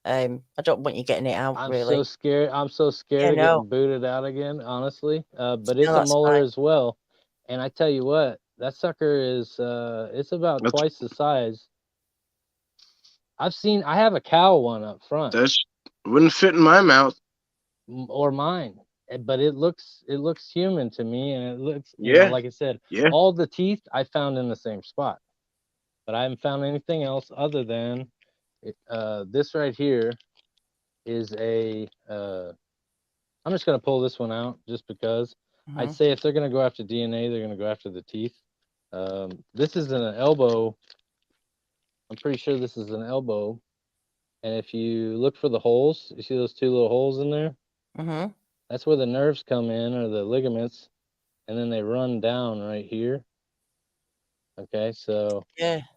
I don't want you getting it out. I'm Really. so scared. I'm so scared Yeah. of No. getting booted out again, honestly. But No, it's a that's molar fine. as well. And I tell you what, that sucker is it's about That's twice the size. I have a cow one up front, that's wouldn't fit in my mouth. or mine, but it looks human to me, and it looks, Yeah, like I said, yeah. all the teeth I found in the same spot, but I haven't found anything else other than this right here is a I'm just gonna pull this one out just because. I'd Mhm. say if they're gonna go after DNA, they're gonna go after the teeth. This is an elbow. I'm pretty sure this is an elbow. And if you look for the holes, you see those two little holes in there? Mhm. That's where the nerves come in, or the ligaments, and then they run down right here. Okay, so Yeah. I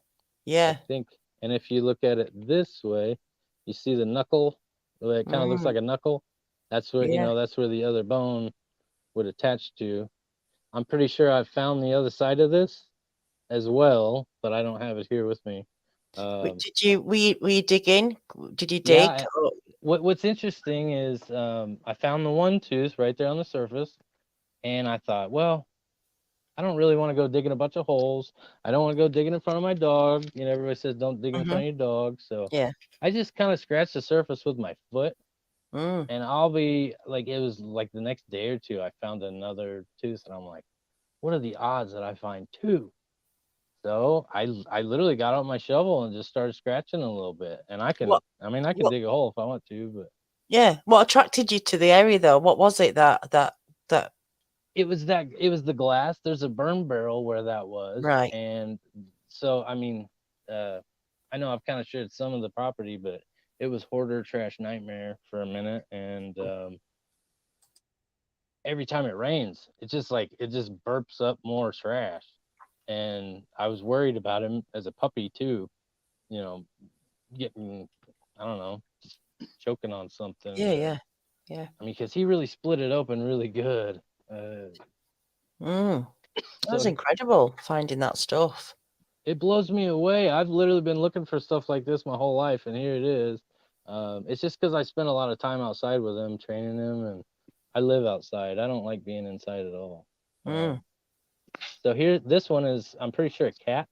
Yeah. think, and if you look at it this way, you see the knuckle. Well, it kind of looks Mm. like a knuckle. That's where, Yeah. that's where the other bone would attach to. I'm pretty sure I've found the other side of this as well, but I don't have it here with me. Did you? Were you digging? Did you dig? Yeah, Oh, what's interesting is I found the one tooth right there on the surface, and I thought, well, I don't really want to go digging a bunch of holes. I don't want to go digging in front of my dog. Everybody says don't dig in mhm. front of your dog. So Yeah. I just kind of scratched the surface with my foot, Mm. and I'll be like, it was like the next day or two, I found another tooth, and I'm like, what are the odds that I find two? So I literally got out my shovel and just started scratching a little bit, and I What? can What? dig a hole if I want to, but Yeah. What attracted you to the area, though? What was it that? it was the glass. There's a burn barrel where that was, Right. and so I mean, uh, I know I've kind of shared some of the property, but it was hoarder trash nightmare for a minute, and every time it rains, it just burps up more trash, and I was worried about him as a puppy too, you know, getting, I don't know, just choking on something, Yeah. or Yeah. Yeah. I mean, because he really split it open really good. Uh, Mm. That's so incredible finding that stuff. it blows me away. I've literally been looking for stuff like this my whole life, and here it is. It's just because I spent a lot of time outside with him, training him, and I live outside. I don't like being inside at all. Mm. So here, this one is, I'm pretty sure, a cat.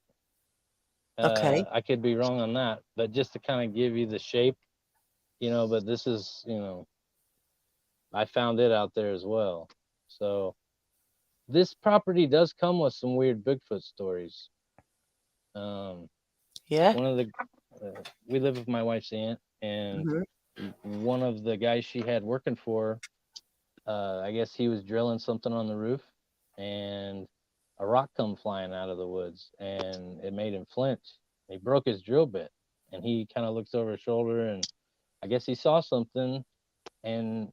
Okay. I could be wrong on that, but just to kind of give you the shape, but this is, I found it out there as well. So this property does come with some weird Bigfoot stories. Um, Yeah. one of the We live with my wife's aunt, and Mhm. one of the guys she had working for, I guess he was drilling something on the roof, and a rock come flying out of the woods, and it made him flinch. He broke his drill bit, and he kind of looks over his shoulder, and I guess he saw something, and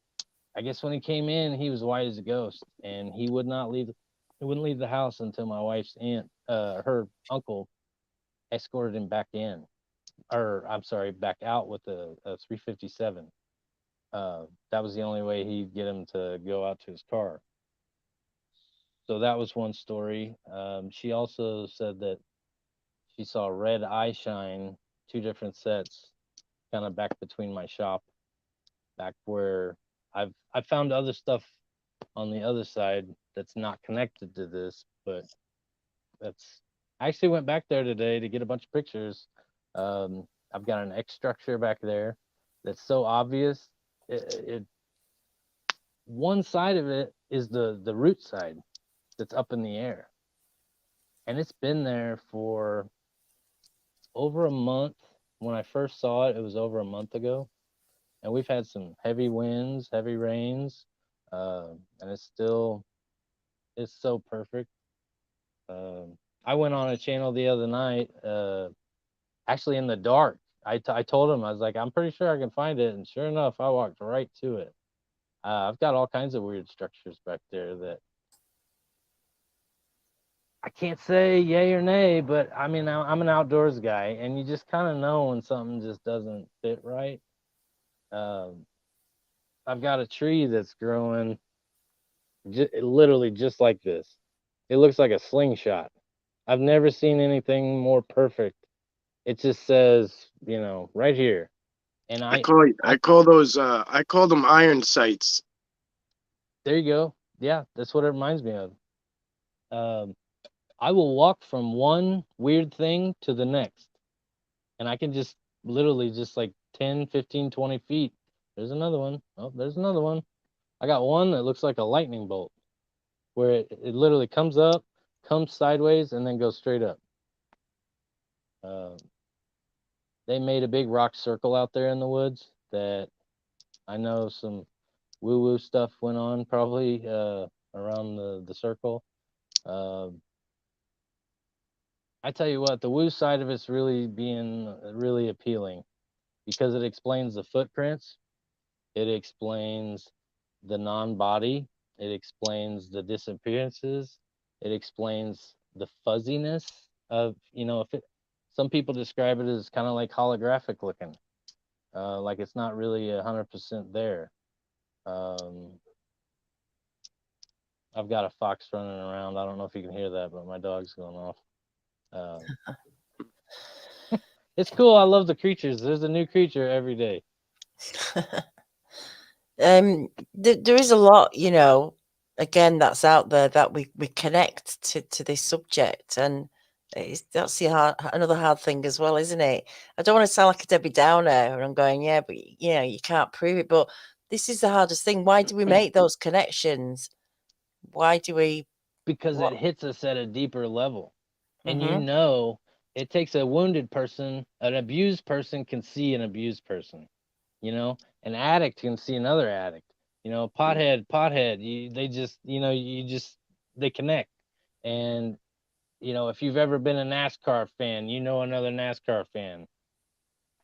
I guess when he came in, he was white as a ghost, and he would not leave. He wouldn't leave the house until my wife's aunt, her uncle, escorted him back in, or I'm sorry, back out with a 357. That was the only way he'd get him to go out to his car. So that was one story. She also said that she saw red eye shine, two different sets, kind of back between my shop, back where I found other stuff on the other side that's not connected to this, but that's I actually went back there today to get a bunch of pictures. I've got an X structure back there that's so obvious. It One side of it is the root side that's up in the air, and it's been there for over a month. When I first saw it, it was over a month ago, and we've had some heavy winds, heavy rains, and it's so perfect. I went on a channel the other night, actually in the dark. I told him, I was like, I'm pretty sure I can find it, and sure enough, I walked right to it. I've got all kinds of weird structures back there that I can't say yay or nay, but I mean, I'm an outdoors guy, and you just kind of know when something just doesn't fit right. Um, I've got a tree that's growing literally just like this. It looks like a slingshot. I've never seen anything more perfect. It just says, right here. And I call those I call them iron sights. there you go. Yeah, that's what it reminds me of. Um, I will walk from one weird thing to the next, and I can just literally just like 10, 15, 20 feet. There's another one. Oh, there's another one. I got one that looks like a lightning bolt where it literally comes up, comes sideways, and then goes straight up. Um, they made a big rock circle out there in the woods that I know some woo woo stuff went on probably around the circle. Uh, I tell you what, the woo side of it's really being really appealing because it explains the footprints, it explains the non-body, it explains the disappearances, it explains the fuzziness of if it. Some people describe it as kind of like holographic looking, like it's not really 100% there. Um, I've got a fox running around. I don't know if you can hear that, but my dog's going off. Um, it's cool. I love the creatures. There's a new creature every day. There is a lot, again, that's out there that we connect to this subject, and that's another hard thing as well, isn't it? I don't want to sound like a Debbie Downer, and I'm going, yeah, but you can't prove it. But this is the hardest thing. Why do we make those connections? Why do we? Because What? it hits us at a deeper level. And Mm-hmm. it takes a wounded person, an abused person can see an abused person. An addict can see another addict. Pothead, they connect. And, if you've ever been a NASCAR fan, another NASCAR fan.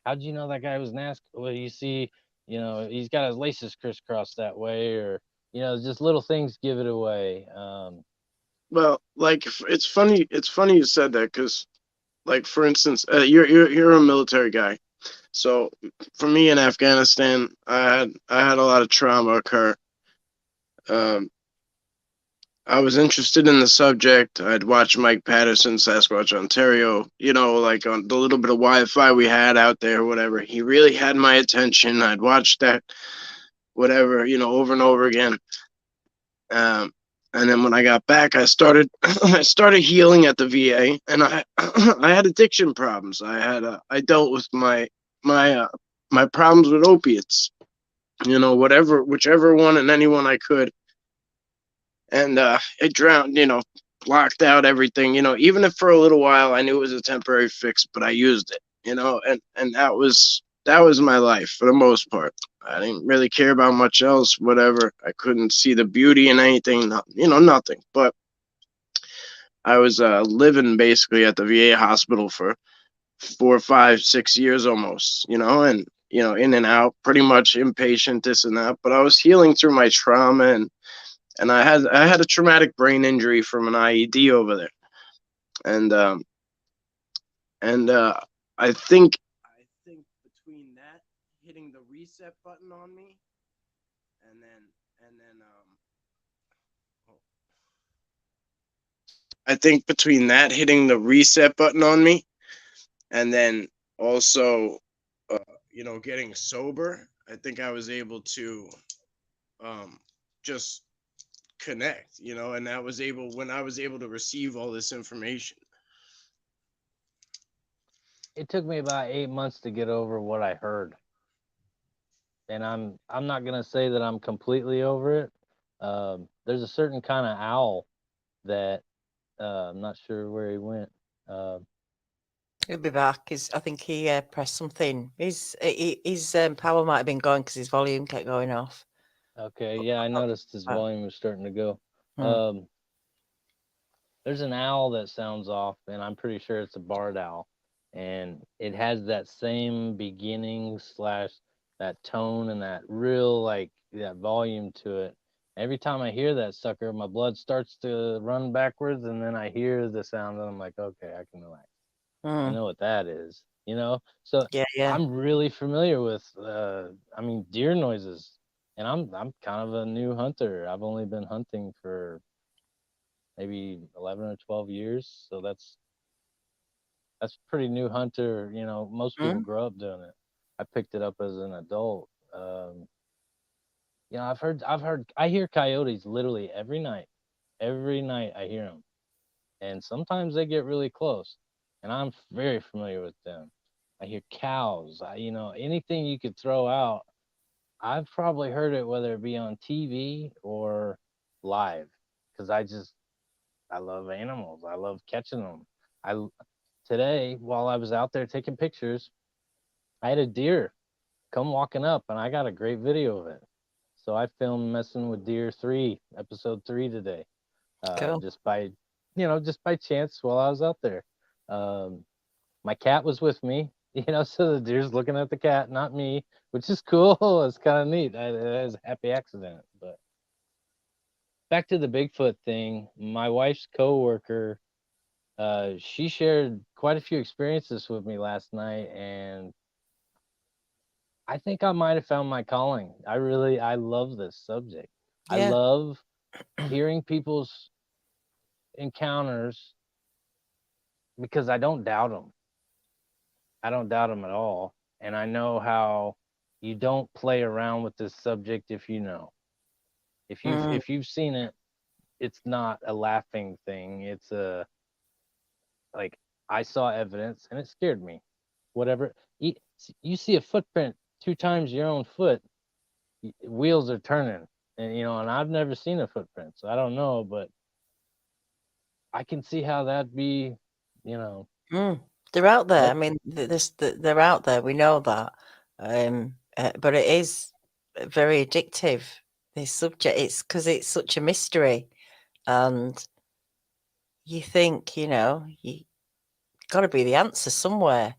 How'd you know that guy was NASCAR? Well, you see, he's got his laces crisscrossed that way, or, just little things give it away. Well, like it's funny. It's funny you said that because, like, for instance, you're a military guy. So for me in Afghanistan, I had a lot of trauma occur. Um, I was interested in the subject. I'd watched Mike Patterson, Sasquatch, Ontario, like on the little bit of Wi-Fi we had out there, whatever. He really had my attention. I'd watched that, whatever, over and over again. Um, and then when I got back, I started I started healing at the VA, and I I had addiction problems. I dealt with my my problems with opiates, whichever one and anyone I could, and it drowned, blocked out everything, even if for a little while I knew it was a temporary fix, but I used it, and that was my life for the most part. I didn't really care about much else, whatever. I couldn't see the beauty in anything, nothing. But I was living basically at the VA hospital for 4, 5, 6 years almost, and in and out, pretty much inpatient, this and that. But I was healing through my trauma, and I had a traumatic brain injury from an IED over there, and and I think between that hitting the reset button on me, and then I think between that hitting the reset button on me, and then also uh, getting sober, I think I was able to just connect, and that was able when I was able to receive all this information. It took me about 8 months to get over what I heard, and I'm not gonna say that I'm completely over it. There's a certain kind of owl that I'm not sure where he went. Uh, He'll be back. I think he pressed something. His power might have been going because his volume kept going off. okay, yeah, I noticed his Uh, volume was starting to go. hmm. Um, there's an owl that sounds off, and I'm pretty sure it's a barred owl, and it has that same beginning slash that tone and that real like that volume to it. Every time I hear that sucker, my blood starts to run backwards, and then I hear the sound, and I'm like, okay, I can relax. I Mm. know what that is, you know. So Yeah, yeah. I'm really familiar with, I mean, deer noises, and I'm kind of a new hunter. I've only been hunting for maybe 11 or 12 years, so that's pretty new hunter. You know, most people Mm. grow up doing it. I picked it up as an adult. You know, I hear coyotes literally every night. Every night I hear them, and sometimes they get really close, and I'm very familiar with them. I hear cows. You know, anything you could throw out, I've probably heard it, whether it be on TV or live, because I love animals. I love catching them. I Today, while I was out there taking pictures, I had a deer come walking up, and I got a great video of it. So I filmed messing with deer 3, episode 3 today, Cool. just by, just by chance while I was out there. Um, my cat was with me, so the deer's looking at the cat, not me, which is cool. It's kind of neat. It was a happy accident. But back to the Bigfoot thing, my wife's coworker, she shared quite a few experiences with me last night, and I think I might have found my calling. I love this subject. I Yeah. love hearing people's encounters because I don't doubt them. I don't doubt them at all. And I know how you don't play around with this subject if you know. Mm. If you've seen it, it's not a laughing thing. It's a like I saw evidence and it scared me. Whatever. You see a footprint 2 times your own foot, wheels are turning. And I've never seen a footprint, so I don't know, but I can see how that'd be, you know, Mm. They're out there. I that mean, they're out there. We know that. But it is very addictive. This subject, it's because it's such a mystery, and you think, you got to be the answer somewhere.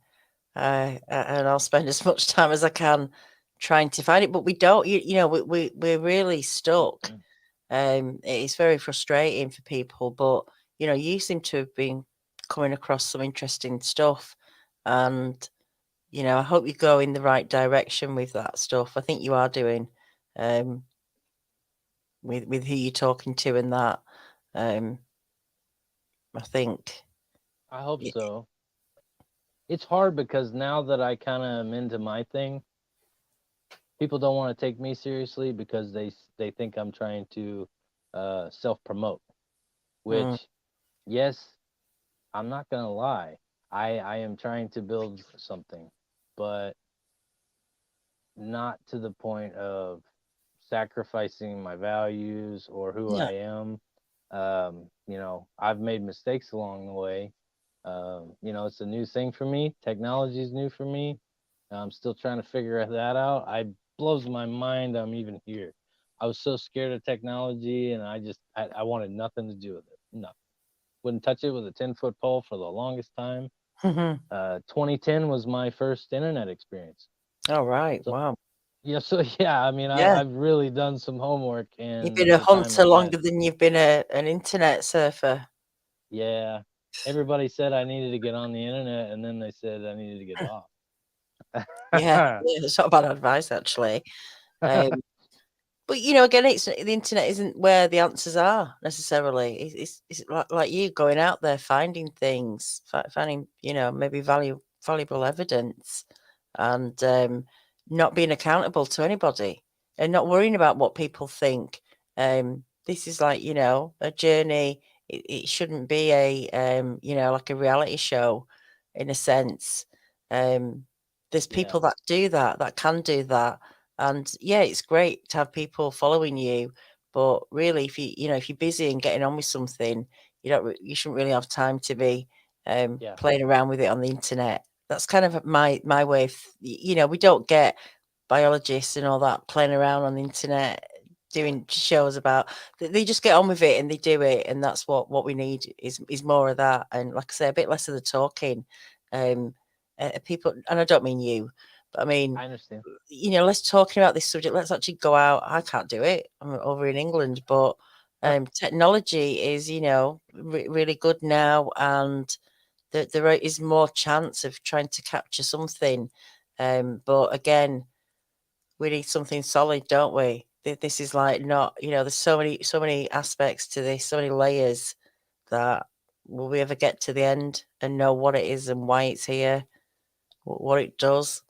And I'll spend as much time as I can trying to find it, but we don't. We're really stuck. It's very frustrating for people, but you seem to have been coming across some interesting stuff, and I hope you go in the right direction with that stuff. I think you are doing, um, with who you're talking to and that. Um, I think, I hope y- so. It's hard because now that I kind of am into my thing, people don't want to take me seriously because they think I'm trying to self promote. mm, Which, yes, I'm not gonna lie, I am trying to build something, but not to the point of sacrificing my values or who yeah, I am. I've made mistakes along the way. It's a new thing for me. Technology is new for me. I'm still trying to figure that out. I blows my mind I'm even here. I was so scared of technology, and I wanted nothing to do with it. Nothing. Wouldn't touch it with a 10-foot pole for the longest time. mhm. 2010 was my first internet experience. All right, So wow, yeah, so yeah, I mean, yeah. I've really done some homework, You've and been a the time hunter has longer passed. than you've been an internet surfer. Yeah, everybody said I needed to get on the internet, and then they said I needed to get off. Yeah, yeah, it's not bad advice actually. Um, but again, it's the internet isn't where the answers are necessarily. It's like you going out there finding things, finding maybe valuable evidence, and not being accountable to anybody, and not worrying about what people think. This is like a journey. It shouldn't be a like a reality show, in a sense. Um, there's Yeah, people that do that, that can do that, and yeah, it's great to have people following you. But really, if you're busy and getting on with something, you shouldn't really have time to be yeah, playing around with it on the internet. That's kind of my way of, we don't get biologists and all that playing around on the internet doing shows about. They just get on with it and they do it, and that's what we need is more of that. And like I say, a bit less of the talking. People, and I don't mean you, but I mean I understand. let's talking about this subject. Let's actually go out. I can't do it. I'm over in England, but technology is, really good now, and there is more chance of trying to capture something. But again, we need something solid, don't we? This is like not, there's so many aspects to this, so many layers that will we ever get to the end and know what it is and why it's here, what it does?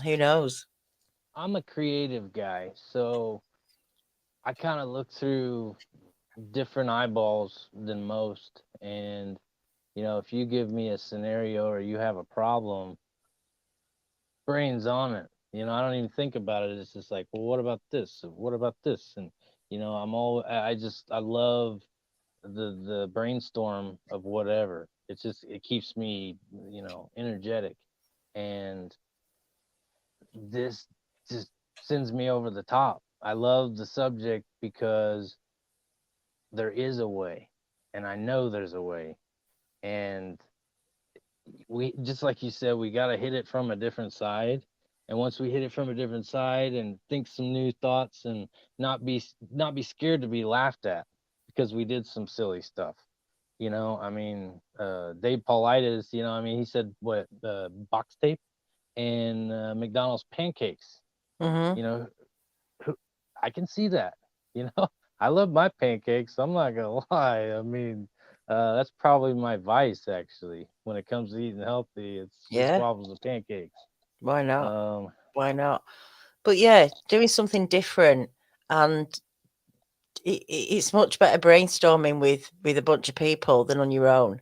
Who knows? I'm a creative guy, so I kind of look through different eyeballs than most. And, if you give me a scenario or you have a problem, brain's on it. I don't even think about it. It's just like, well, what about this? What about this? And, I love the brainstorm of whatever. It keeps me, energetic. And this just sends me over the top. I love the subject because there is a way, and I know there's a way. And we, just like you said, we got to hit it from a different side. And once we hit it from a different side and think some new thoughts, and not be scared to be laughed at because we did some silly stuff. I mean, Dave Paulides, he said what, box tape and McDonald's pancakes. Mm-hmm. I can see that. I love my pancakes. I'm not gonna lie. I mean, that's probably my vice, actually. When it comes to eating healthy, it's Yeah. squabbles of pancakes. Why not? Um, Why not? But yeah, doing something different, and it's much better brainstorming with a bunch of people than on your own.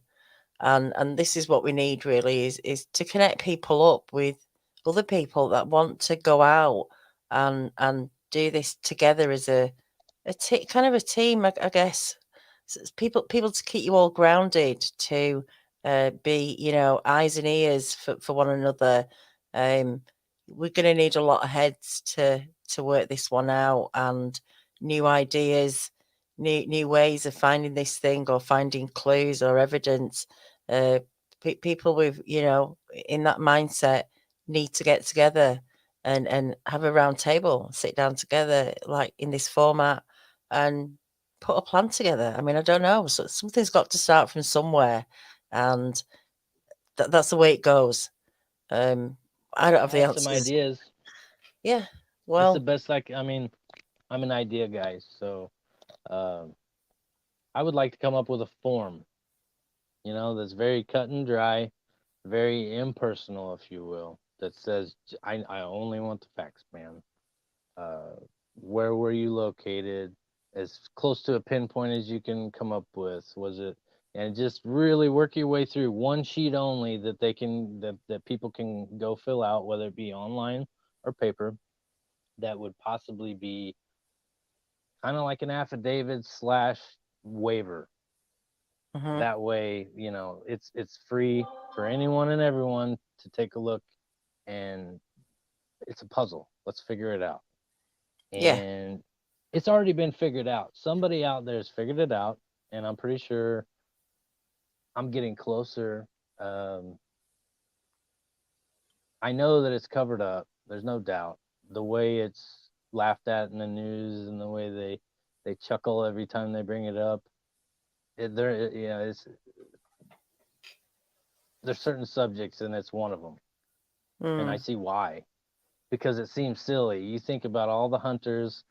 And this is what we need really, is to connect people up with other people that want to go out and do this together as kind of a team, I guess. People to keep you all grounded, to be, eyes and ears for one another. We're going to need a lot of heads to work this one out, and new ideas, new ways of finding this thing, or finding clues or evidence. People with, in that mindset need to get together and have a round table, sit down together, like in this format, and put a plan together. I mean, I don't know. So something's got to start from somewhere, and that's the way it goes. I don't have I the have some answers. ideas. Yeah. It's the Well, best. I'm an idea guy, so um, I would like to come up with a form, that's very cut and dry, very impersonal, if you will, that says, I only want the facts, man. uh, where were you located, as close to a pinpoint as you can come up with. Was it, and just really work your way through one sheet only that that people can go fill out, whether it be online or paper. That would possibly be kind of like an affidavit slash waiver. mhm. That way, it's free for anyone and everyone to take a look, and it's a puzzle. Let's figure it out. Yeah. And it's already been figured out. Somebody out there has figured it out, and I'm pretty sure I'm getting closer. Um, I know that it's covered up. There's no doubt. The way it's laughed at in the news, and the way they chuckle every time they bring it up. There's certain subjects, and it's one of them, and I Mm. see why. Because it seems silly. You think about all the hunters.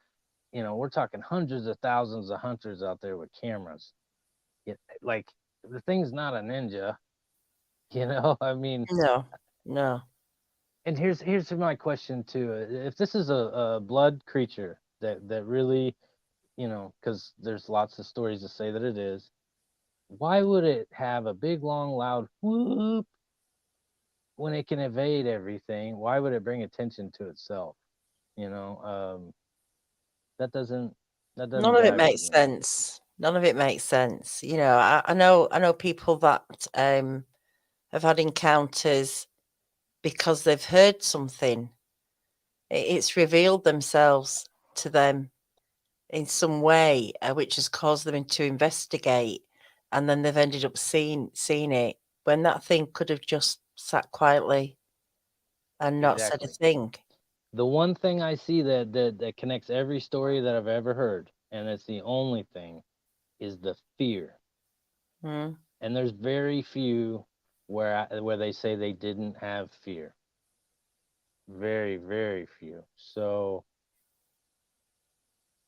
We're talking hundreds of thousands of hunters out there with cameras. Like, the thing's not a ninja. I mean, No. No. and here's my question too. If this is a blood creature that really, because there's lots of stories to say that it is, why would it have a big, long, loud whoop when it can evade everything? Why would it bring attention to itself? You know, um, that doesn't that None doesn't of it jive with makes me. sense. None of it makes sense. I know people that have had encounters because they've heard something. It's revealed themselves to them in some way, which has caused them to investigate, and then they've ended up seeing it when that thing could have just sat quietly and not said a Exactly. thing. The one thing I see that connects every story that I've ever heard, and it's the only thing, is the fear. Mm. And there's very few where they say they didn't have fear. Very, very few. So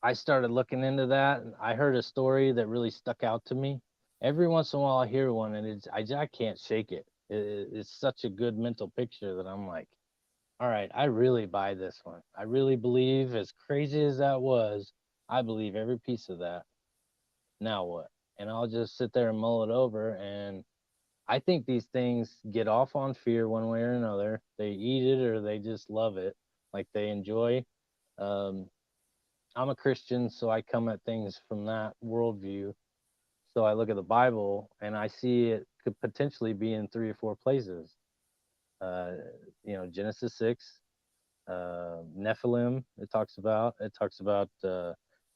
I started looking into that, and I heard a story that really stuck out to me. Every once in a while, I hear one, and I can't shake it. It's such a good mental picture that I'm like, all right, I really buy this one. I really believe, as crazy as that was, I believe every piece of that. Now what? And I'll just sit there and mull it over. And I think these things get off on fear one way or another. They eat it or they just love it, like they enjoy. Um, I'm a Christian, so I come at things from that worldview. So I look at the Bible and I see it could potentially be in 3 or 4 places. Uh, Genesis 6, Nephilim. It talks about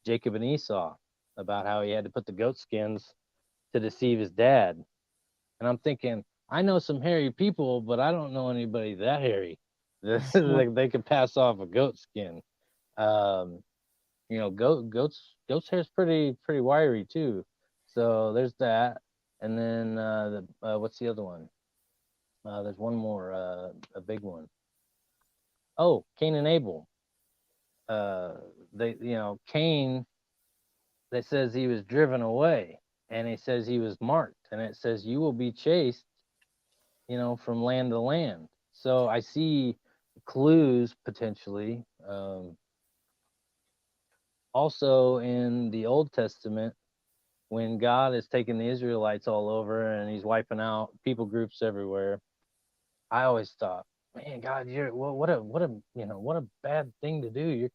Jacob and Esau, about how he had to put the goat skins to deceive his dad. And I'm thinking, I know some hairy people, but I don't know anybody that hairy. They could pass off a goat skin. Um, goats hair is pretty wiry too. So there's that. And then what's the other one? There's one more, a big one. Oh, Cain and Abel. Uh, Cain. That says he was driven away, and it says he was marked, and it says you will be chased, from land to land. So I see clues potentially. Also in the Old Testament, when God is taking the Israelites all over and he's wiping out people groups everywhere, I always thought, man, God, what a bad thing to do.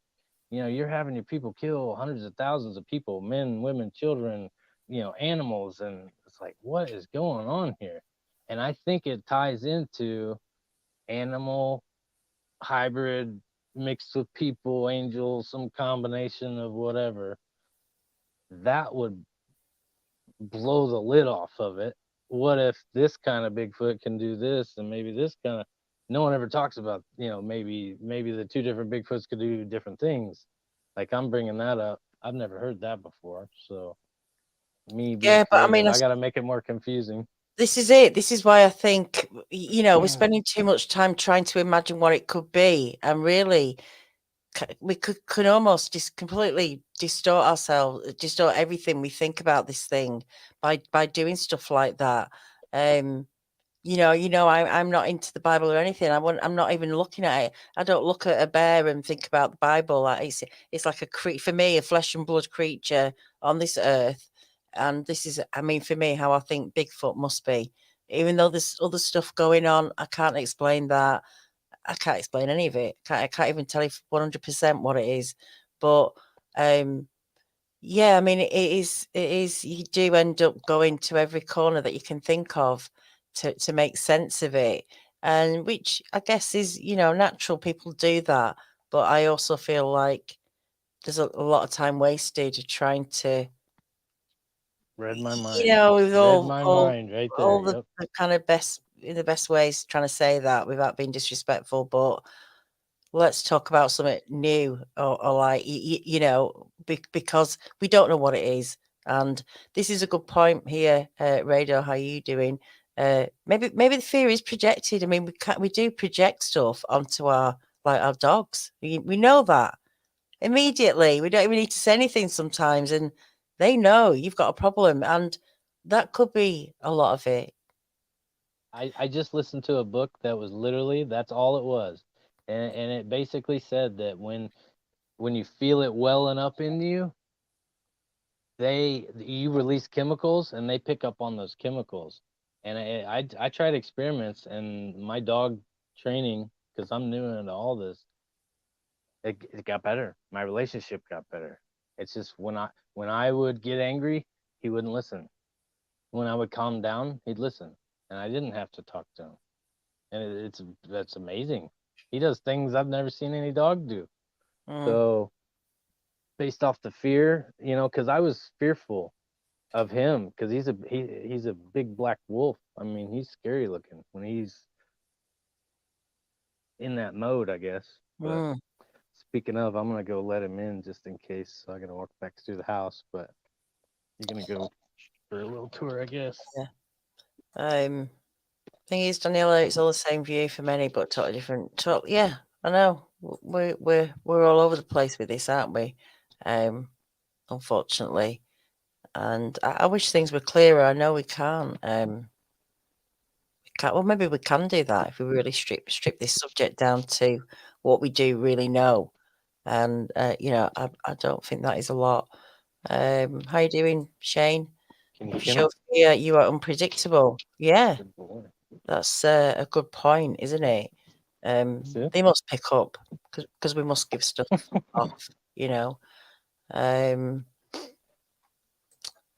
You're having your people kill hundreds of thousands of people, men, women, children, animals, and it's like, what is going on here? And I think it ties into animal hybrid mixed with people, angels, some combination of whatever. That would blow the lid off of it. What if this kind of Bigfoot can do this, and maybe this kind of, no one ever talks about, maybe the two different Bigfoots could do different things. Like, I'm bringing that up. I've never heard that before. So me being Yeah, but I mean, creative, I got to make it more confusing. this is it. This is why I think, we're spending too much time trying to imagine what it could be, and really, we can almost completely distort everything we think about this thing by doing stuff like that. I'm not into the Bible or anything. I'm not even looking at it. I don't look at a bear and think about the Bible. Like, it's like for me, a flesh and blood creature on this earth. And this is, I mean, for me, how I think Bigfoot must be. Even though there's other stuff going on, I can't explain that. I can't explain any of it. I can't even tell you 100% what it is. But yeah, I mean, it is. You do end up going to every corner that you can think of to make sense of it, and which I guess is, natural. People do that, but I also feel like there's a lot of time wasted trying to, Read my mind. with Read my mind right there. all the, Yep. the kind of best in the best ways trying to say that without being disrespectful, but let's talk about something new, or like, because we don't know what it is. And this is a good point here, Radar. How are you doing? Maybe the fear is projected. I mean, we do project stuff onto our dogs. We know that immediately. We don't even need to say anything sometimes, and they know you've got a problem, and that could be a lot of it. I just listened to a book that was literally, that's all it was. And it basically said that when you feel it welling up in you, you release chemicals and they pick up on those chemicals. And I tried experiments, and my dog training, because I'm new into all this, it got better. My relationship got better. It's just when I would get angry, he wouldn't listen. When I would calm down, he'd listen, and I didn't have to talk to him. And that's amazing. He does things I've never seen any dog do. Mm. So based off the fear, because I was fearful of him, because he's a big black wolf. I mean, he's scary looking when he's in that mode, I guess. But Mm. speaking of, I'm gonna go let him in just in case. So I'm gonna walk back through the house, but you're gonna go for a little tour, I guess. Thing is, Daniela, it's all the same view for many, but totally different. Yeah, I know. We're all over the place with this, aren't we? Unfortunately, and I wish things were clearer. I know we can't. Well, maybe we can do that if we really strip this subject down to what we do really know. And you know, I don't think that is a lot. How you doing, Shane? Can you hear me? Sophia, you are unpredictable. Yeah, Good boy. that's a good point, isn't it? it. They must pick up because we must give stuff off, you know.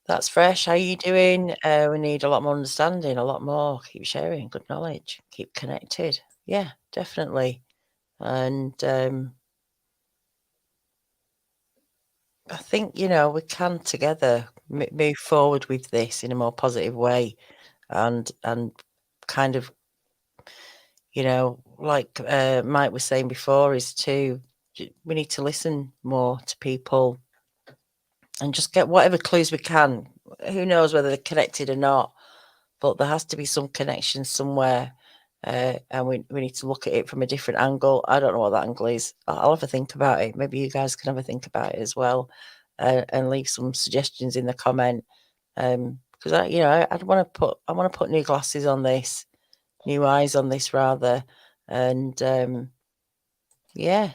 That's fresh. How you doing? We need a lot more understanding, a lot more. Keep sharing good knowledge. Keep connected. Yeah, definitely. And I think, you know, we can together move forward with this in a more positive way, and kind of, you know, like Mike was saying before, is we need to listen more to people and just get whatever clues we can. Who knows whether they're connected or not, but there has to be some connection somewhere. And we need to look at it from a different angle. I don't know what that angle is. I'll have a think about it. Maybe you guys can have a think about it as well, and leave some suggestions in the comment. Because I want to put new glasses on this, new eyes on this rather, and yeah,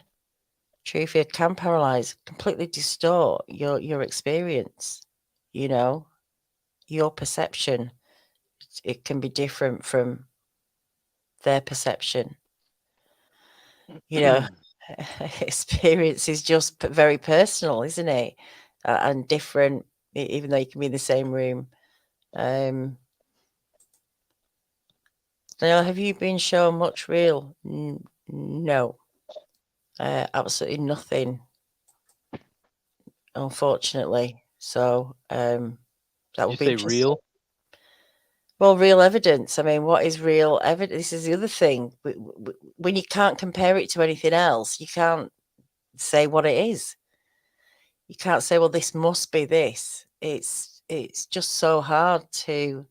truth, it can paralyze, completely distort your experience. You know, your perception. It can be different from their perception. You know, experience is just very personal, isn't it? And different, even though you can be in the same room. Danielle, have you been shown much real? No, absolutely nothing, unfortunately. So that Did would you be say interesting. real? Well, real evidence. I mean, what is real evidence? This is the other thing. When you can't compare it to anything else, you can't say what it is. You can't say, well, this must be this. It's just so hard to.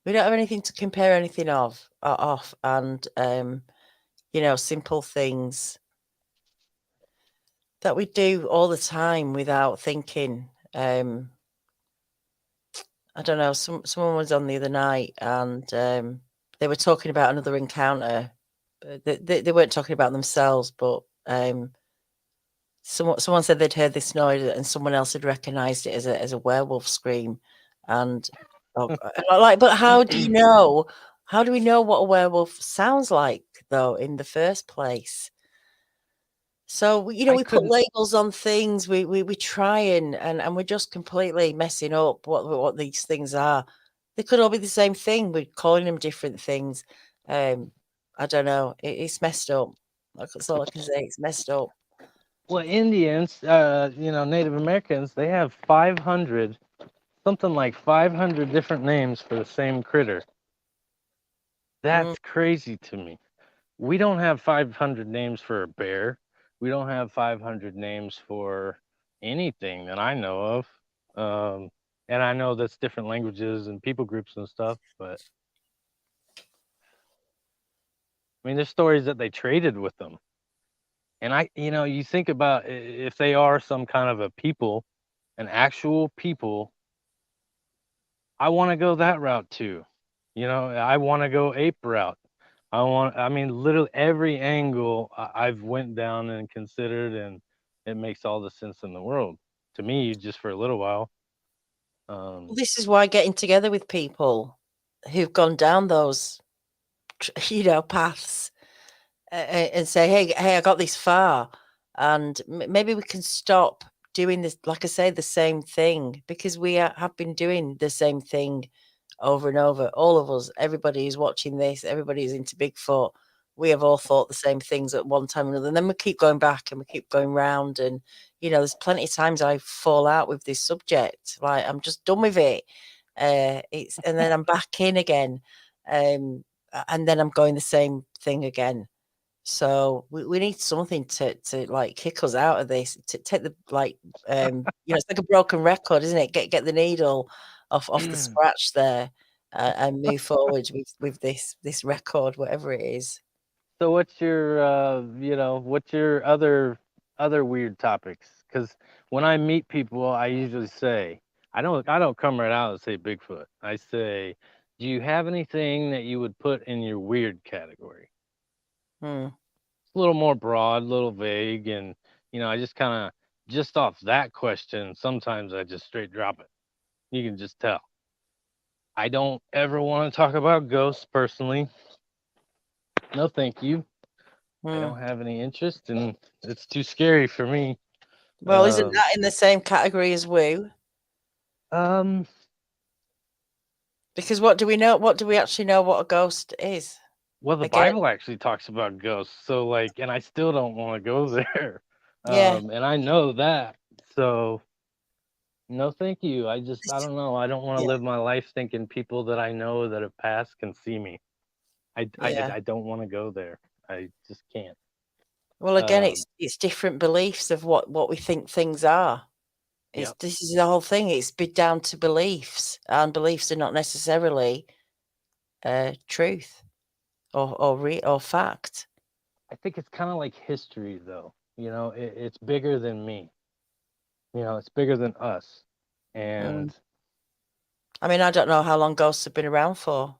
We don't have anything to compare anything off, and you know, simple things that we do all the time without thinking. I don't know. Someone was on the other night, and they were talking about another encounter. They weren't talking about themselves, but someone said they'd heard this noise, and someone else had recognised it as a werewolf scream. And but how do you know? How do we know what a werewolf sounds like, though, in the first place? So you know, we put labels on things. We try and we're just completely messing up what these things are. They could all be the same thing. We're calling them different things. I don't know. It's messed up. That's all I can say. It's messed up. Well, Indians, you know, Native Americans, they have 500, something like 500 different names for the same critter. That's crazy to me. We don't have 500 names for a bear. We don't have 500 names for anything that I know of. And I know that's different languages and people groups and stuff, but I mean, there's stories that they traded with them. And you know, you think about if they are some kind of a people, an actual people, I want to go that route too. You know, I want to go ape route. I mean, literally every angle I've went down and considered, and it makes all the sense in the world to me, just for a little while. Well, this is why getting together with people who've gone down those, you know, paths, and say, hey, I got this far, and maybe we can stop doing this. Like I say, the same thing, because we have been doing the same thing over and over. All of us, everybody who's watching this, everybody who's into Bigfoot, we have all thought the same things at one time or another. And then we keep going back and we keep going round. And, you know, there's plenty of times I fall out with this subject. Like, I'm just done with it. And then I'm back in again. And then I'm going the same thing again. So we need something to like kick us out of this, to take the it's like a broken record, isn't it? Get the needle off the scratch there, and move forward with this record, whatever it is. So what's your what's your other weird topics? Because when I meet people, I usually say I don't come right out and say Bigfoot. I say, do you have anything that you would put in your weird category? Hmm. It's a little more broad, a little vague, and I just kind of just off that question, sometimes I just straight drop it. You can just tell. I don't ever want to talk about ghosts personally. No, thank you. I Hmm. don't have any interest, and it's too scary for me. Well, isn't that in the same category as woo? Um, Because what do we know? What do we actually know what a ghost is? well, the Again, Bible actually talks about ghosts, so like, and I still don't want to go there. yeah, And I know that, so no, thank you. I it's- don't know. I don't want to yeah, live my life thinking people that I know that have passed can see me. yeah. I don't want to go there. I just can't. Well, again, Um, it's different beliefs of what we think things are. yep. This is the whole thing. It's down to beliefs, and beliefs are not necessarily truth or fact. I think it's kind of like history, though. It's bigger than me. It's bigger than us. Mm. And I mean, I don't know how long ghosts have been around for.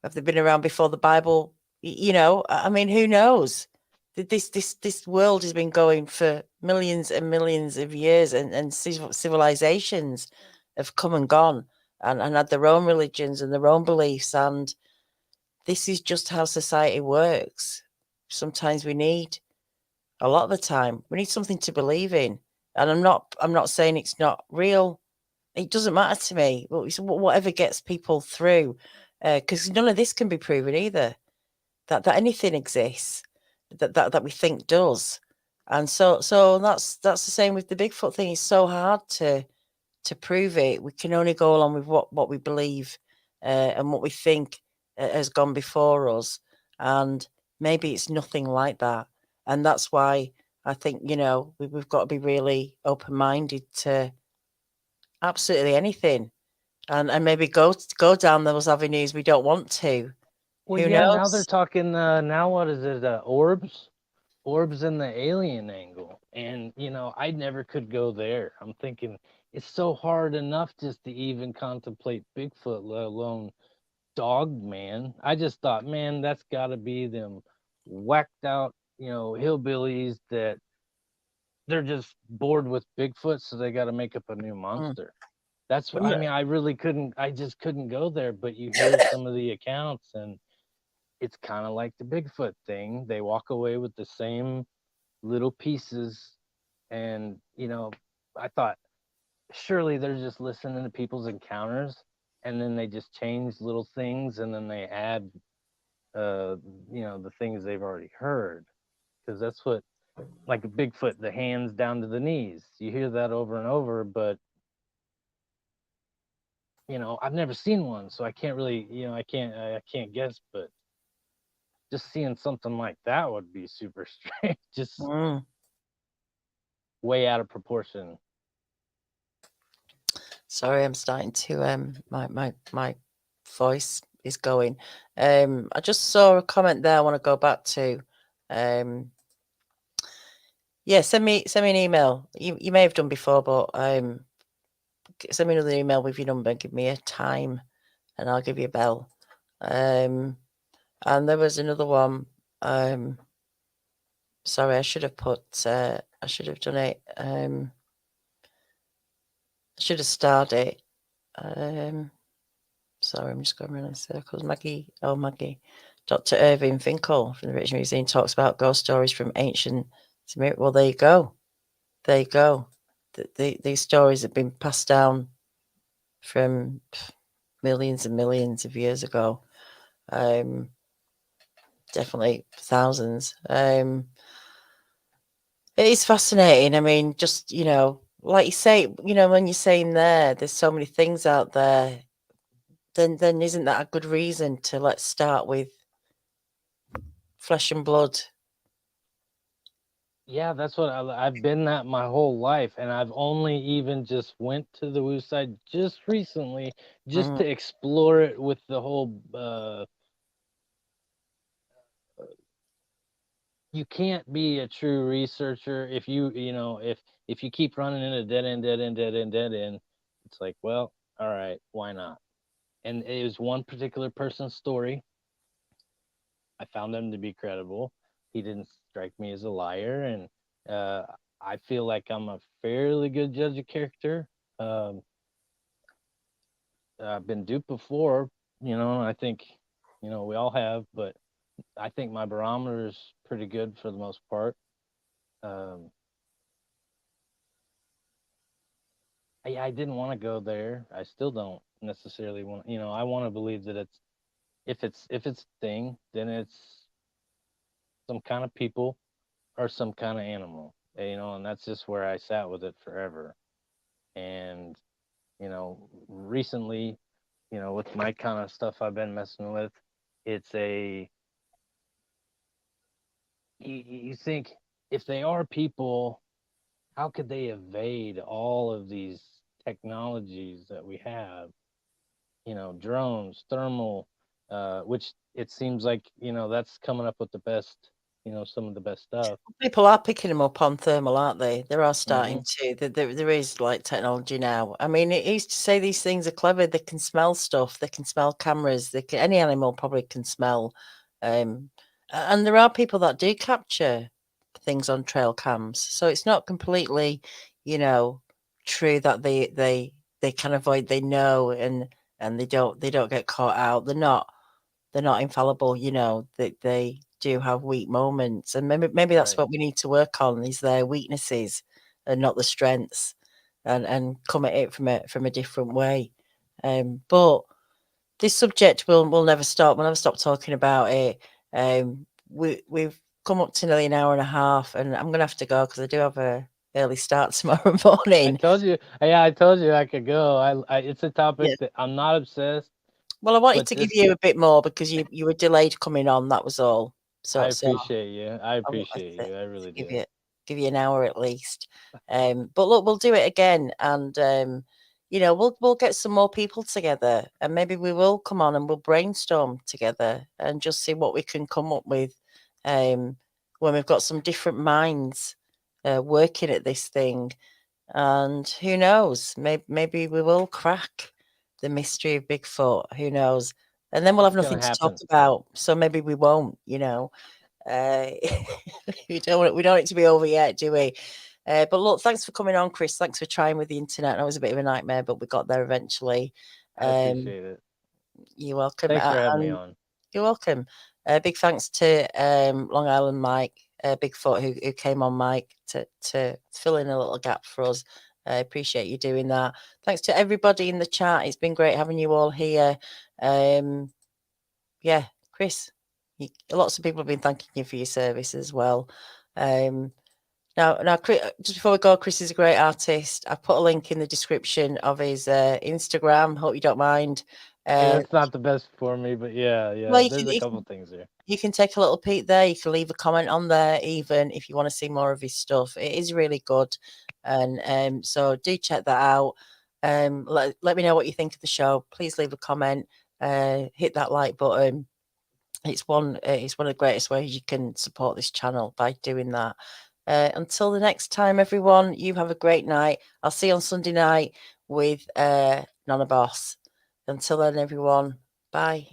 Have they been around before the Bible? I mean, who knows? This world has been going for millions and millions of years, and civilizations have come and gone, and had their own religions and their own beliefs, and this is just how society works. Sometimes we need, a lot of the time, we need something to believe in. And I'm not saying it's not real. It doesn't matter to me. Well, it's whatever gets people through, because none of this can be proven either. That anything exists, that we think does, and so that's the same with the Bigfoot thing. It's so hard to prove it. We can only go along with what we believe, and what we think has gone before us, and maybe it's nothing like that. And that's why I think we've got to be really open minded to absolutely anything, and maybe go down those avenues we don't want to. well, Who yeah, now they're knows? talking. Now what is it? Orbs in the alien angle, and I never could go there. I'm thinking it's so hard enough just to even contemplate Bigfoot, let alone dog man. I just thought, man, that's got to be them whacked out, hillbillies that they're just bored with Bigfoot, so they got to make up a new Mm. monster. That's what Well, I no- mean. I really couldn't. I just couldn't go there. But you hear some of the accounts, and it's kind of like the Bigfoot thing. They walk away with the same little pieces, and I thought surely they're just listening to people's encounters, and then they just change little things, and then they add, uh, the things they've already heard, because that's what, like a Bigfoot, the hands down to the knees. You hear that over and over, but I've never seen one, so I can't really, I can't guess, but just seeing something like that would be super strange, just Mm. way out of proportion. Sorry, I'm starting to my voice is going. I just saw a comment there I want to go back to. Yeah, send me an email. You may have done before, but send me another email with your number, give me a time, and I'll give you a bell. And there was another one. Sorry, I should have done it. I should have starred it. Sorry, I'm just going around in circles. Maggie. Dr. Irving Finkel from the British Museum talks about ghost stories from ancient Sumer. Well, there you go. There you go. These stories have been passed down from millions and millions of years ago. Definitely thousands. It is fascinating. I mean, just, like you say, when you're saying there's so many things out there, then isn't that a good reason to let's start with flesh and blood. Yeah, that's what I've been that my whole life, and I've only even just went to the woo side just recently, just to explore it with the whole. You can't be a true researcher if if you keep running into dead end, dead end, dead end, dead end. It's like, well, all right, why not? And it was one particular person's story. I found him to be credible. He didn't strike me as a liar, and I feel like I'm a fairly good judge of character. Um, I've been duped before, I think, we all have, but I think my barometer is pretty good for the most part. Um, I didn't want to go there. I still don't necessarily want, I want to believe that if it's a thing, then it's some kind of people or some kind of animal, and that's just where I sat with it forever. And, recently, with my kind of stuff I've been messing with, it's you think if they are people, how could they evade all of these technologies that we have? Drones, thermal, which it seems like, that's coming up with the best, some of the best stuff. People are picking them up on thermal, aren't they? They are starting Mm-hmm. to. There is like technology now. I mean, it used to say these things are clever. They can smell stuff. They can smell cameras. Any animal probably can smell. And there are people that do capture things on trail cams. So it's not completely, true that they can avoid. They know and they don't get caught out. They're not infallible, they do have weak moments. And maybe that's Right. what we need to work on is their weaknesses and not the strengths and come at it from a different way. But this subject will never stop. We'll never stop talking about it. We've come up to nearly an hour and a half, and I'm gonna have to go because I do have a early start tomorrow I morning. told you, yeah, I told you I could go. It's a topic Yeah. that I'm not obsessed, Well, I wanted but to give this, you a bit more because you were delayed coming on. That was all. I So appreciate you. I I wanted appreciate you. I to really give do. you an hour at least. But look, we'll do it again, and we'll get some more people together, and maybe we will come on and we'll brainstorm together and just see what we can come up with. When we've got some different minds working at this thing, and who knows, maybe we will crack the mystery of Bigfoot. Who knows? And then we'll have It's gonna nothing to talk happen. about. So maybe we won't. Uh, we don't want it to be over yet, do we? But look, thanks for coming on, Chris. Thanks for trying with the internet. That was a bit of a nightmare, but we got there eventually. I appreciate it. You're welcome. Thanks for having me And on. you're welcome. Big thanks to Long Island Mike, Bigfoot, who came on, Mike, to fill in a little gap for us. I appreciate you doing that. Thanks to everybody in the chat. It's been great having you all here. Yeah, Chris, lots of people have been thanking you for your service as well. Now, Chris, just before we go, Chris is a great artist. I put a link in the description of his Instagram. Hope you don't mind. It's not the best for me, but yeah, Well, there's a couple things here. you can take a little peek there. You can leave a comment on there, even if you want to see more of his stuff. It is really good, and so do check that out. Let me know what you think of the show. Please leave a comment. Hit that like button. It's one of the greatest ways you can support this channel by doing that. Until the next time, everyone, you have a great night. I'll see you on Sunday night with Nonna Boss. Until then, everyone, bye.